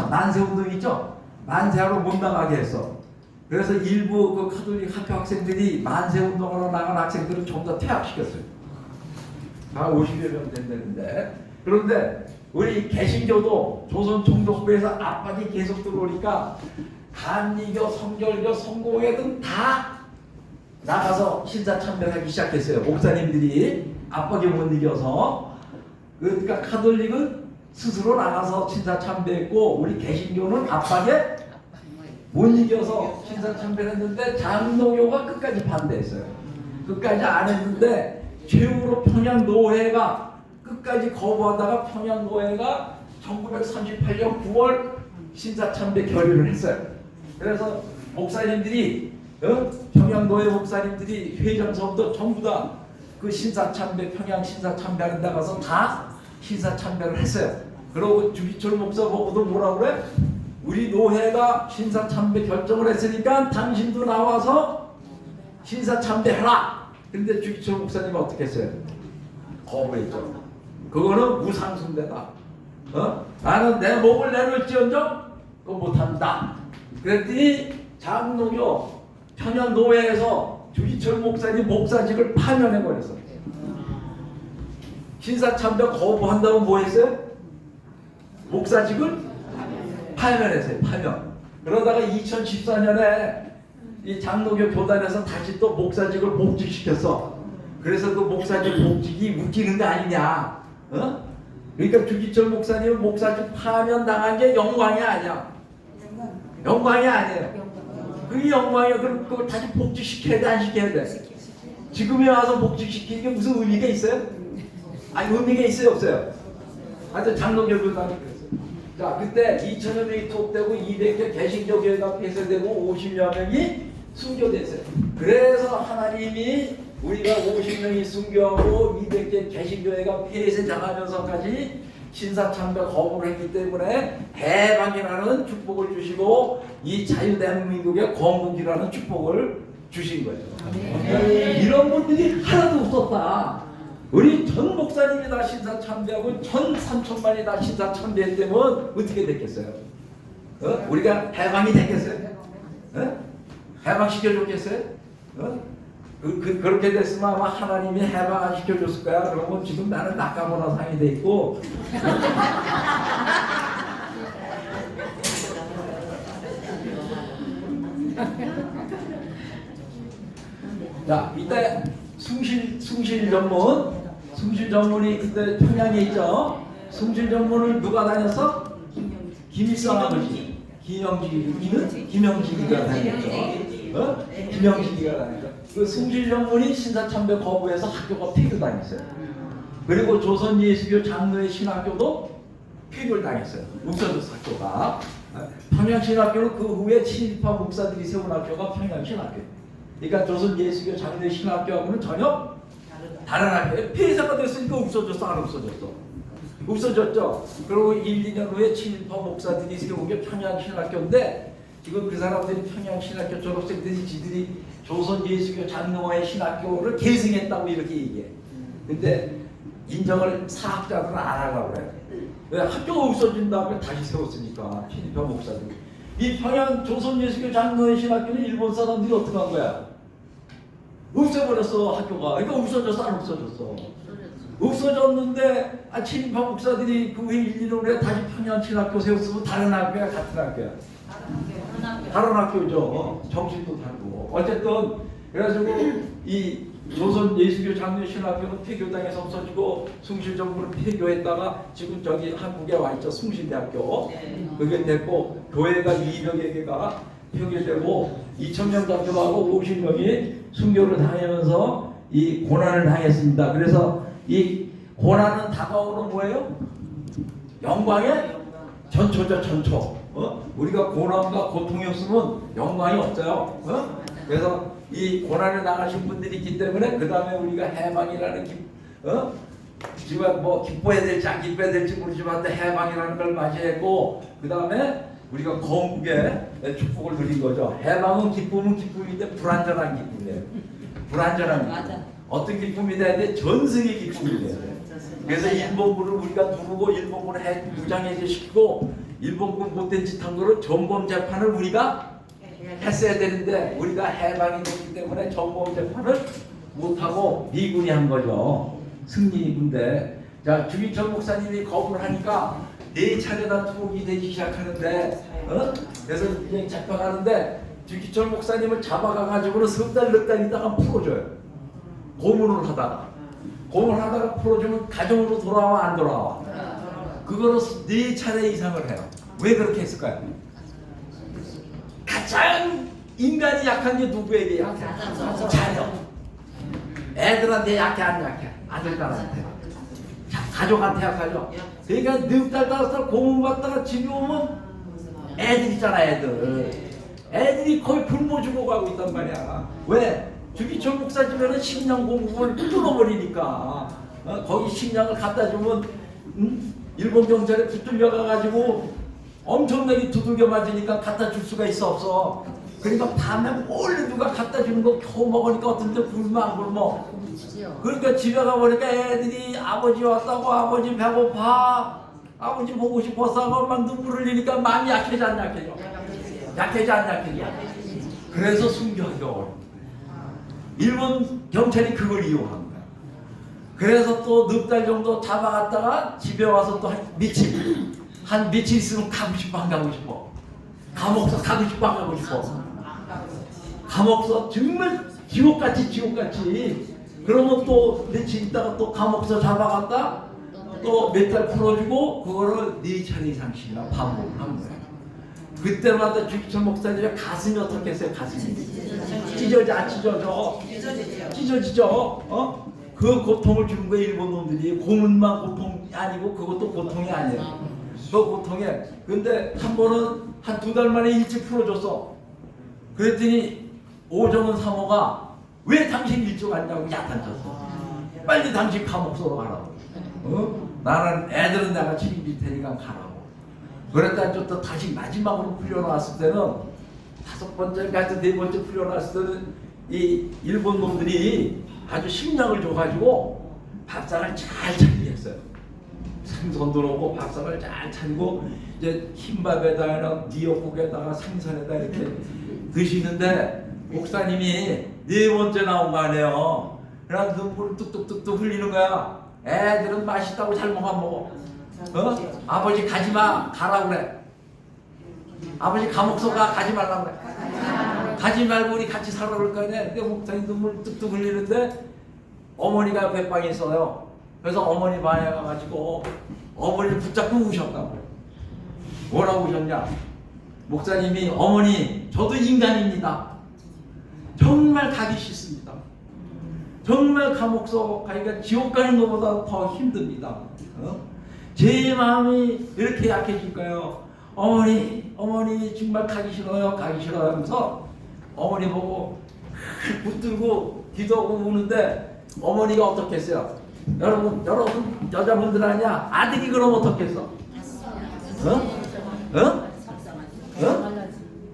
만세운동 있죠? 만세하러 못 나가게 했어. 그래서 일부 그 카톨릭 학교 학생들이 만세운동하러 나간 학생들을 전부 다 퇴학시켰어요. 다 50여 명 된다는데. 그런데 우리 개신교도 조선 총독부에서 압박이 계속 들어오니까 감리교, 성결교, 성공회 등 다 나가서 신사참배하기 시작했어요. 목사님들이 압박에 못 이겨서. 그러니까 카톨릭은 스스로 나가서 신사참배했고 우리 개신교는 압박에 못 이겨서 신사참배를 했는데 장로교가 끝까지 반대했어요. 끝까지 안 했는데 최후로 평양노회가 끝까지 거부하다가 평양노회가 1938년 9월 신사참배 결의를 했어요. 그래서 목사님들이 평양노회 목사님들이 회장서부터 전부 다 그 신사참배 평양 신사참배 하는 데 가서 다 신사참배를 했어요. 그러고 주기철 목사 보고도 뭐라 그래? 우리 노회가 신사참배 결정을 했으니까 당신도 나와서 신사참배해라. 근데 주기철 목사님은 어떻게 했어요? 거부했죠. 그거는 우상숭배다. 나는 내 목을 내놓을지언정 그거 못한다. 그랬더니 장로교 평양노회에서 주기철 목사님 목사직을 파면해버렸어. 신사참배 거부한다고 뭐 했어요? 목사직을 파면했어요. 파면. 그러다가 2014년에 이 장로교 교단에서 다시 또 목사직을 복직시켰어. 그래서 그 목사직 복직이 웃기는 게 아니냐. 그러니까 주기철 목사님은 목사직 파면 당한 게 영광이 아니야. 영광이 아니에요. 그게 영광이야. 그럼 그걸 다시 복직시켜야 돼, 안 시켜야 돼? 지금에 와서 복직시키는 게 무슨 의미가 있어요? 아니 의미가 있어요, 없어요? 하여튼 장로교 교단이 그랬어요. 자, 그때 2,000여 명이 투입되고 200개 개신교 교회가 폐쇄되고 50여 명이 순교됐어요. 그래서 하나님이 우리가 50명이 순교하고 200개 개신교회가 폐쇄당하면서까지 신사참배 거부를 했기 때문에 해방이라는 축복을 주시고 이 자유대한민국의 건국이라는 축복을 주신 거예요. 이런 분들이 하나도 없었다. 우리 전 목사님이 다 신사참배하고 전 3천만이 다 신사참배했다면 어떻게 됐겠어요? 우리가 해방이 됐겠어요? 해방시켜줬겠어요? 그렇게 됐으면 아마 하나님이 해방 안 시켜줬을 거야. 그러면 지금 나는 낙가보나 상이 돼 있고. 자, 이때 숭실 전문이 그때 평양에 있죠. 숭실정문을 누가 다녔어? 김일성 아버지. 김영식이가 다녔죠. 김영식이가 다녔죠. 그 숭실정문이 신사참배 거부해서 학교가 폐교당했어요. 그리고 조선 예수교 장로의 신학교도 폐교를 당했어요. 없어졌어 학교가. 평양신학교는 그 후에 친일파 목사들이 세운 학교가 평양신학교. 그러니까 조선 예수교 장로의 신학교하고는 전혀 다른 학교예요. 폐사가 됐으니까 없어졌어, 안 없어졌어? 없어졌죠. 그리고 1, 2년 후에 친일파 목사들이 세운 게 평양신학교인데 지금 그 사람들이 평양신학교 졸업생들이 지들이 조선 예수교 장로의 신학교를 계승했다고 이렇게 얘기해. 근데 인정을 사학자들은 안 하려고 그래. 왜? 학교가 없어진 다음에 다시 세웠으니까 친일파 목사들이. 이 평양 조선 예수교 장로의 신학교는 일본 사람들이 어떻게 한 거야? 없애버렸어 학교가. 그러니까 없어졌어 안 없어졌어? 없어졌는데 친일파 목사들이 그 후에 1, 2년 후에 다시 평양 신학교 세웠으면 다른 학교야 같은 학교야? 다른 학교죠. 정신도 다르고. 어쨌든 그래가지고 이 조선 예수교 장로 신학교는 폐교당해서 없어지고 숭실정부는 폐교했다가 지금 저기 한국에 와 있죠. 숭실대학교. 그게 됐고 교회가 200여 개가 폐교되고 2,000명 잡혀가고 50명이 순교를 당하면서 이 고난을 당했습니다. 그래서 이 고난은 다가오는 뭐예요? 영광의 전초죠, 전초. 우리가 고난과 고통이 없으면 영광이 없어요. 그래서 이 고난을 당하신 분들이 있기 때문에 그 다음에 우리가 해방이라는 지금 뭐 기뻐해야 될지 안 기뻐해야 될지 모르지만 해방이라는 걸 맞이했고 그 다음에 우리가 건국의 축복을 누린 거죠. 해방은 기쁨은 기쁨인데 불완전한 기쁨이에요. 불완전한 기쁨. 맞아. 어떤 기쁨이 돼야 돼? 전승의 기쁨이 돼야 돼. 그래서 일본군을 우리가 누르고 일본군을 무장해제시키고 일본군 못된 짓 한 거를 점검 재판을 우리가 했어야 되는데 우리가 해방이 됐기 때문에 점검 재판을 못하고 미군이 한 거죠. 승리군데 자 주기철 목사님이 거부를 하니까 4차례나 투옥이 되기 시작하는데 그래서 이제 잡혀가는데 주기철 목사님을 잡아가가지고는 석 달, 넉 달 있다가 풀어줘요. 고문을 하다가 풀어주면 가정으로 돌아와 안 돌아와? 그거로 4차례 이상을 해요. 왜 그렇게 했을까요? 가장 인간이 약한 게 누구에게 약해? 자녀. 애들한테 약해 안 약해? 아들딸한테. 가족한테 약하죠. 그러니까 넉 달, 5달 고문받다가 집에 오면 애들 있잖아 애들. 애들이 거의 굶어 죽어가고 있단 말이야. 왜? 주기철 목사 집에는 식량 공급을 끊어버리니까 거기 식량을 갖다 주면 일본 경찰에 붙들려 가가지고 엄청나게 두들겨 맞으니까 갖다 줄 수가 있어 없어. 그러니까 밤에 몰래 누가 갖다 주는 거 겨우 먹으니까 어떤데 굶어 안 굶어. 그러니까 집에 가보니까 애들이 아버지 왔다고 아버지 배고파 아버지 보고 싶어서 하고 막 눈물 흘리니까 마음이 약해져 안 약해져? 약해져 안 약해져? 그래서 순교하기가 어려워. 일본 경찰이 그걸 이용한 거야. 그래서 또 넉 달 정도 잡아갔다가 집에 와서 또 한 며칠 있으면 가고 싶어 안 가고 싶어? 감옥서 가고 싶어 안 가고 싶어? 감옥서 정말 지옥같이 그러면 또 며칠 있다가 또 감옥서 잡아갔다 또 몇 달 풀어주고 그거를 4차례 이상씩이나 반복을 한 거야. 그때마다 주기철 목사님의 가슴이 어떻게 했어요? 가슴이 찢어져 안 찢어져? 찢어지죠. 그 고통을 주는 거예요. 일본 놈들이. 고문만 고통이 아니고 그것도 고통이 아니에요. 그 고통에. 근데 한 번은 한 2달 만에 일찍 풀어줬어. 그랬더니 오정은 사모가 왜 당신 일찍 왔냐고 야단쳤어. 빨리 당신 감옥소로 가라고. 나는 애들은 내가 책임질 테니까 가라고. 그랬다 또 다시 마지막으로 풀려나왔을 때는 5번째, 하여튼 4번째 풀려나왔을 때는 이 일본 놈들이 아주 식량을 줘가지고 밥상을 잘 차리게 했어요. 생선도 넣고 밥상을 잘 차리고 이제 흰밥에다가 미역국에다가 생선에다 이렇게 드시는데 목사님이 4번째 나온 거 아니에요. 그냥 눈물을 뚝뚝뚝뚝 흘리는 거야. 애들은 맛있다고 잘 먹어 안 먹어? 아버지 가지마 가라 그래. 아버지 감옥서 가지 말라 그래. 가지 말고 우리 같이 살아 그럴 거 아니야. 근데 목사님 눈물 뚝뚝 흘리는데 어머니가 옆에 방에 있어요. 그래서 어머니 방에 가가지고 어머니를 붙잡고 우셨다고요. 뭐라고 우셨냐? 목사님이 어머니 저도 인간입니다. 정말 가기 싫습니다. 정말 감옥서 가니까 지옥 가는 것보다 더 힘듭니다. 제 마음이 이렇게 약해질까요? 어머니 정말 가기 싫어요 하면서 어머니 보고 붙들고 기도하고 우는데 어머니가 어떻겠어요? 여러분 여자분들 아니야? 아들이 그럼 어떻겠어?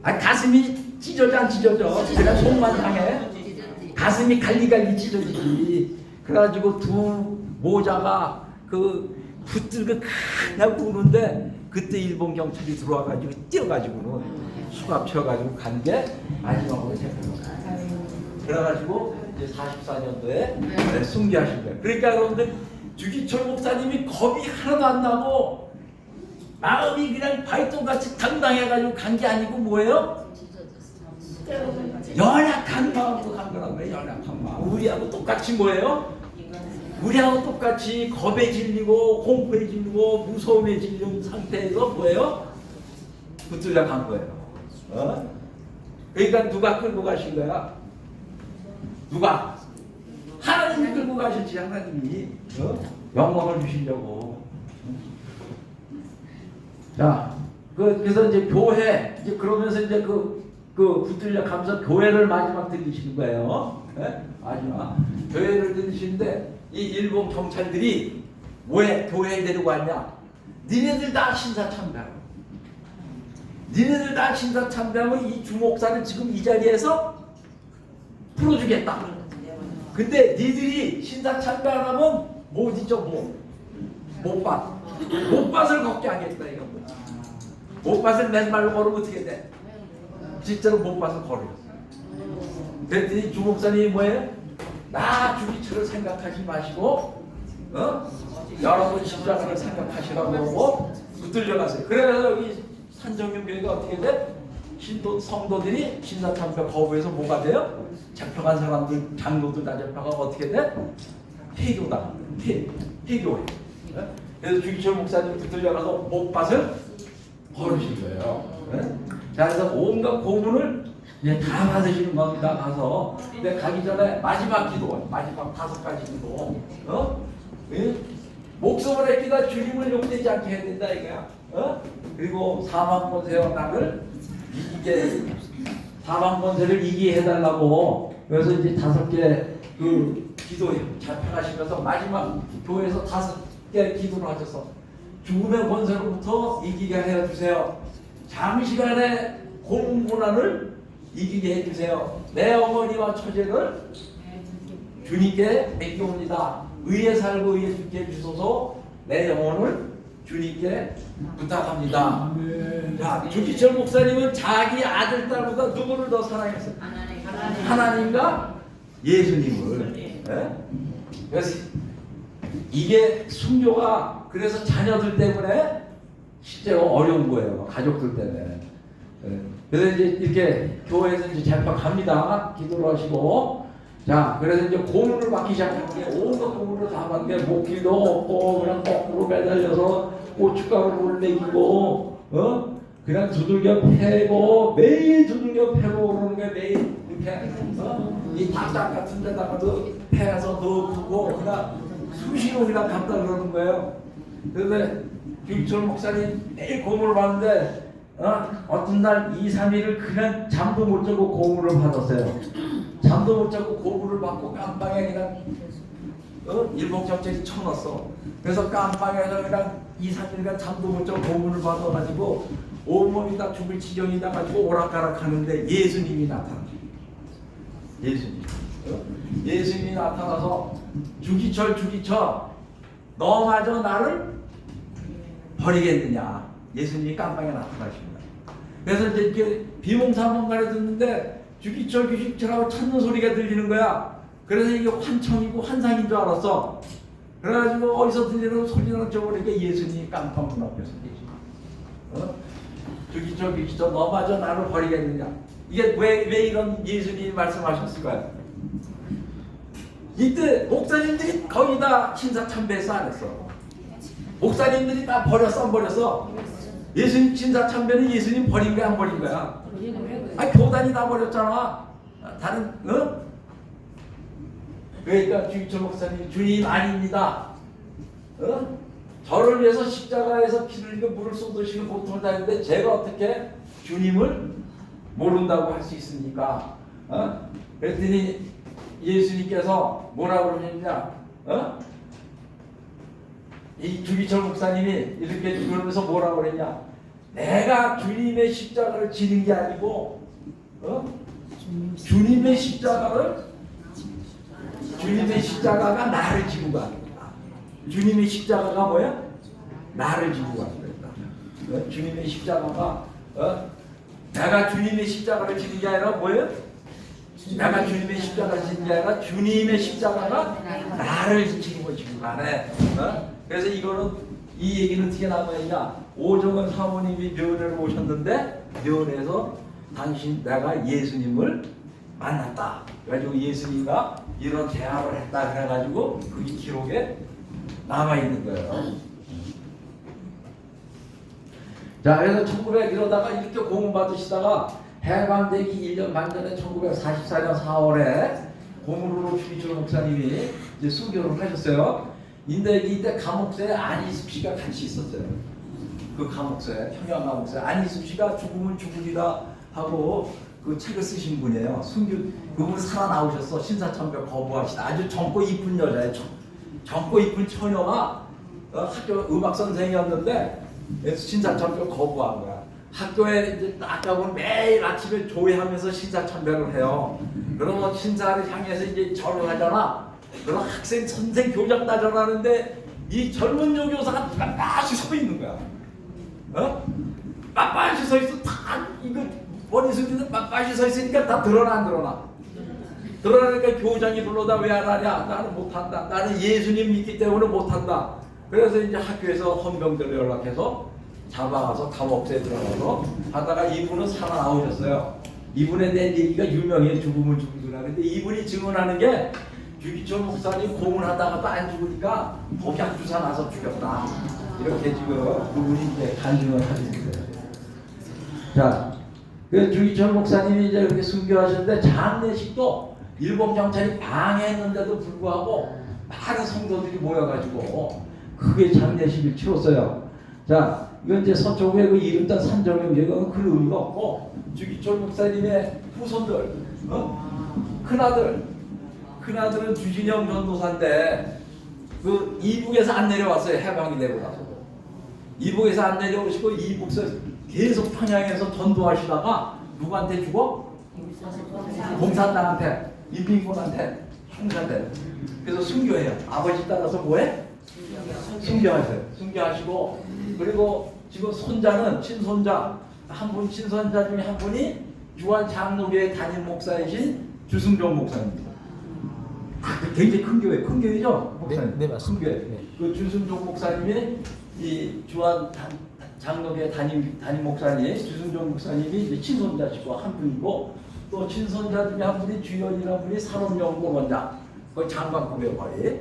가슴이 찢어져 안 찢어져? 그냥 속만 상해. 가슴이 갈리갈리 찢어지지. 그래가지고 두 모자가 붙들고 그냥 우는데 그때 일본 경찰이 들어와가지고 뛰어가지고는 수갑 쳐가지고 간 게 마지막으로 잡혀요. 그래가지고 이제 44년도에 승계하신 거예요. 그러니까 여러분들 주기철 목사님이 겁이 하나도 안 나고 마음이 그냥 발톱같이 당당해가지고 간 게 아니고 뭐예요? 연약한 마음으로 간 거라고요. 연약한 마음. 우리하고 똑같이 뭐예요? 우리하고 똑같이 겁에 질리고 공포에 질리고 무서움에 질린 상태에서 뭐예요? 붙들려 간 거예요. 그러니까 누가 끌고 가신 거야? 누가? 하나님이 끌고 가셨지. 하나님이 영광을 주시려고. 자, 그래서 이제 교회 이제 그러면서 이제 붙들려 가면서 교회를 마지막 들리시는 거예요. 네? 마지막 교회를 들리시는데 이 일본 경찰들이 왜 교회에 데리고 왔냐? 니네들 다 신사참배하고, 니네들 다 신사참배하면 이 주목사를 지금 이 자리에서 풀어주겠다. 근데 니들이 신사참배하면 못 있죠, 못밭을 걷게 하겠다 이거. 못밭을 맨발로 걸으면 어떻게 돼? 진짜로 못밭을 걸어요. 그랬더니 주목사님이 뭐예요? 나 주기철을 생각하지 마시고 여러분 십자가를 생각하시라고 하고 붙들려 가세요. 그래서 여기 산정윤교회가 어떻게 돼? 성도들이 신사참배 거부해서 뭐가 돼요? 잡혀간 사람들, 장로들 다 잡혀가 어떻게 돼? 폐교다. 폐교해. 그래서 주기철 목사님 붙들려 가서 못밭을 걸으신 거예요. 자, 그래서 온갖 고문을 이제 다 받으시는 겁니다. 가서. 근데 가기 전에 마지막 기도, 마지막 5가지 기도. 목숨을 아끼다 주님을 용되지 않게 해야 된다 이거야. 그리고 사망권세와 낙을 이기게, 사망권세를 이기게 해달라고. 그래서 이제 5개 기도에 잡혀가시면서 마지막 교회에서 5개 기도를 하셔서 죽음의 권세로부터 이기게 해주세요. 장시간의 고문고난을 이기게 해주세요. 내 어머니와 처제를 주님께 맡겨옵니다. 의에 살고 의에 죽게 해주소서. 내 영혼을 주님께 부탁합니다. 자, 주기철 목사님은 자기 아들 딸보다 누구를 더 사랑했어요? 하나님과 예수님을. 네? 그래서 이게 순교가 그래서 자녀들 때문에 실제로 어려운 거예요. 가족들 때문에. 그래서 이제 이렇게 교회에서 이제 잡혀갑니다. 기도를 하시고. 자, 그래서 이제 고문을 받기 시작하는데 온갖 고문을 다 받는 게 목기도 없고 그냥 거꾸로 매달려서 고춧가루를 먹이고 그냥 두들겨 패고 매일 두들겨 패고 그러는 게 매일 이렇게 이 닭장 같은 데다가도 패서 넣고 그냥 수시로 그냥 갖다 그러는 거예요. 그런데 주기철 목사님 매일 고문을 받는데 어떤 날 2, 3일을 그냥 잠도 못 자고 고문을 받았어요. 잠도 못 자고 고문을 받고 깜방에 그냥 일본 경찰이 쳐넣었어. 그래서 깜방에서 그냥 2, 3일간 잠도 못 자고 고문을 받아가지고 온몸이 다 죽을 지경이 나가지고 오락가락 하는데 예수님이 나타나. 예수님이 나타나서 주기철 너마저 나를 버리겠느냐. 예수님이 깜방에 나타나십니다. 그래서 이제 이렇게 비몽사몽간에 듣는데 주기철하고 찾는 소리가 들리는 거야. 그래서 이게 환청이고 환상인 줄 알았어. 그래가지고 어디서 들리는 소리는 저보니까 예수님이 깜방문 앞에서 계시고 주기철 너마저 나를 버리겠느냐. 이게 왜 이런 예수님이 말씀하셨을까요? 이때 목사님들이 거의 다 신사참배에서 안 했어. 목사님들이 다 버렸어 안 버렸어? 예수님 진사참배는 예수님 버린 거야 안 버린 거야? 아니 교단이 다 버렸잖아. 다른 어? 그러니까 주기철 목사님 주님 아닙니다. 어? 저를 위해서 십자가에서 피를 흘리고 물을 쏟으시는 고통을 당했는데 제가 어떻게 주님을 모른다고 할 수 있습니까? 어? 그랬더니 예수님께서 뭐라고 그러셨냐? 어? 이 주기철 목사님이 이렇게 그러면서 뭐라고 그랬냐? 내가 주님의 십자가를 지는 게 아니고 주님의 십자가가 나를 지고 가는 거야. 주님의 십자가가 뭐야? 나를 지고 가는 거야. 주님의 십자가가 내가 주님의 십자가를 지는 게 아니라 뭐예요? 내가 주님의 십자가를 지는 게 아니라 주님의 십자가가 나를 지고 가네. 그래서 이 얘기는 어떻게 나와있냐? 오정은 사모님이 면회를 오셨는데 면회에서 내가 예수님을 만났다. 그래가지고 예수님과 이런 대화를 했다 그래가지고 그게 기록에 남아 있는 거예요. 자, 그래서 1900 이러다가 이렇게 고문 받으시다가 해방되기 1년 반 전에 1944년 4월에 고문으로 주기철 목사님이 이제 순교를 하셨어요. 이때 감옥소에 안희숙 씨가 같이 있었어요. 그 감옥소에, 평양 감옥소에 안희숙 씨가 죽으면 죽으리라 하고 그 책을 쓰신 분이에요. 그분 살아나오셨어. 신사참배 거부하시다. 아주 젊고 이쁜 여자예요. 젊고 이쁜 처녀가 학교 음악 선생이었는데 신사참배 거부한 거야. 학교에 이제 아까 보면 매일 아침에 조회하면서 신사참배를 해요. 그러면 신사를 향해서 이제 절을 하잖아. 그럼 학생, 선생, 교장 다 절하는데 이 젊은 여교사가 빳빳이 서 있는 거야. 빳빳이 서 있어. 다 이거 머리 숙이는 빳빳이 서 있으니까 다 드러나 안 드러나? 드러나니까 교장이 불러다 왜 안 하냐? 나는 못한다. 나는 예수님 믿기 때문에 못한다. 그래서 이제 학교에서 헌병들을 연락해서 잡아가서 감옥에 들어가서 하다가 이분은 살아나오셨어요. 이분에 대한 얘기가 유명해요. 죽으면 죽으라. 근데 이분이 증언하는 게 주기철 목사님 고문하다가도 안 죽으니까 독약 주사 나서 죽였다. 이렇게 지금 그분이 이제 간증을 하셨어요. 자, 그 주기철 목사님이 이제 이렇게 순교하셨는데 장례식도 일본 경찰이 방해했는데도 불구하고 많은 성도들이 모여가지고 크게 장례식을 치렀어요. 자, 이건 이제 서초구의 그 이름단 산정형제가 큰 의미가 없고 주기철 목사님의 후손들, 큰아들은 주진영 전도사인데 그 이북에서 안 내려왔어요. 해방이 되고 나서도 이북에서 안 내려오시고 이북에서 계속 평양에서 전도하시다가 누구한테 죽어? 공산당한테, 인민군한테 총살돼요. 그래서 순교해요. 아버지 따라서 뭐해? 순교하세요. 순교하시고 그리고 지금 손자는 친손자 친손자 중에 한 분이 유한 장로교회 담임 목사이신 주승종 목사입니다. 굉장히 큰 교회죠, 목사님. 네, 맞습니다. 큰 교회. 네. 그 주승종 목사님이 이 주한 장로교회 담임 목사님 주승종 목사님이 이제 친손자시고 한 분이고 또 친손자 중에 한 분이 주연이라는 분이 산업연구원장, 그 장관급의 거리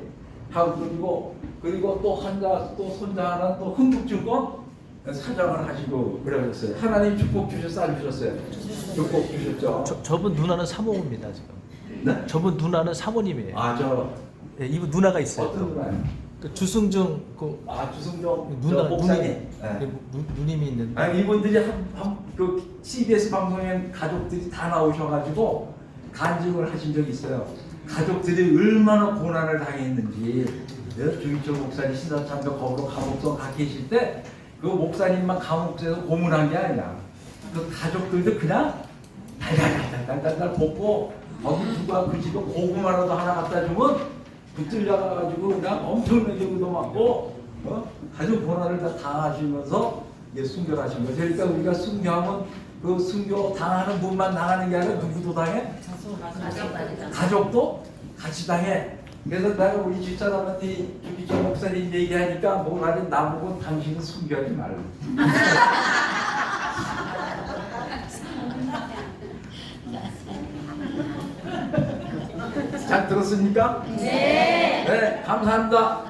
한 분이고 그리고 또 손자 하나 또 흥국증권 사장을 하시고 그러셨어요. 하나님 축복 주셨어 안 주셨어요? 축복 주셨죠. 저분 누나는 사모입니다 지금. 네? 저분 누나는 사모님이에요. 저 이분 누나가 있어요. 어떤 누나요? 그 주승중 주승종 누나 목사님. 네. 누님이 있는데. 아니 이분들이 그 CBS 방송에 가족들이 다 나오셔가지고 간증을 하신 적이 있어요. 가족들이 얼마나 고난을 당했는지. 주기철 목사님 신사참배 거부로 감옥서 가 계실 때 그 목사님만 감옥에서 고문한 게 아니야. 그 가족들도 그냥 달달달달달달 볶고 거기 누가 그 집에 고구마라도 하나 갖다 주면 붙들려가지고 그냥 엄청나게 얻어맞고 가족 고난을 다 당하시면서 순교를 하신 거죠. 그러니까 우리가 순교하면 그 순교 당하는 분만 당하는 게 아니라 누구도 당해? 가족도 같이 당해. 그래서 내가 우리 집사람한테 주기철 목사님 얘기하니까 뭐라는 나보고 당신은 순교하지 말고. 잘 들었습니까? 네. 네, 감사합니다.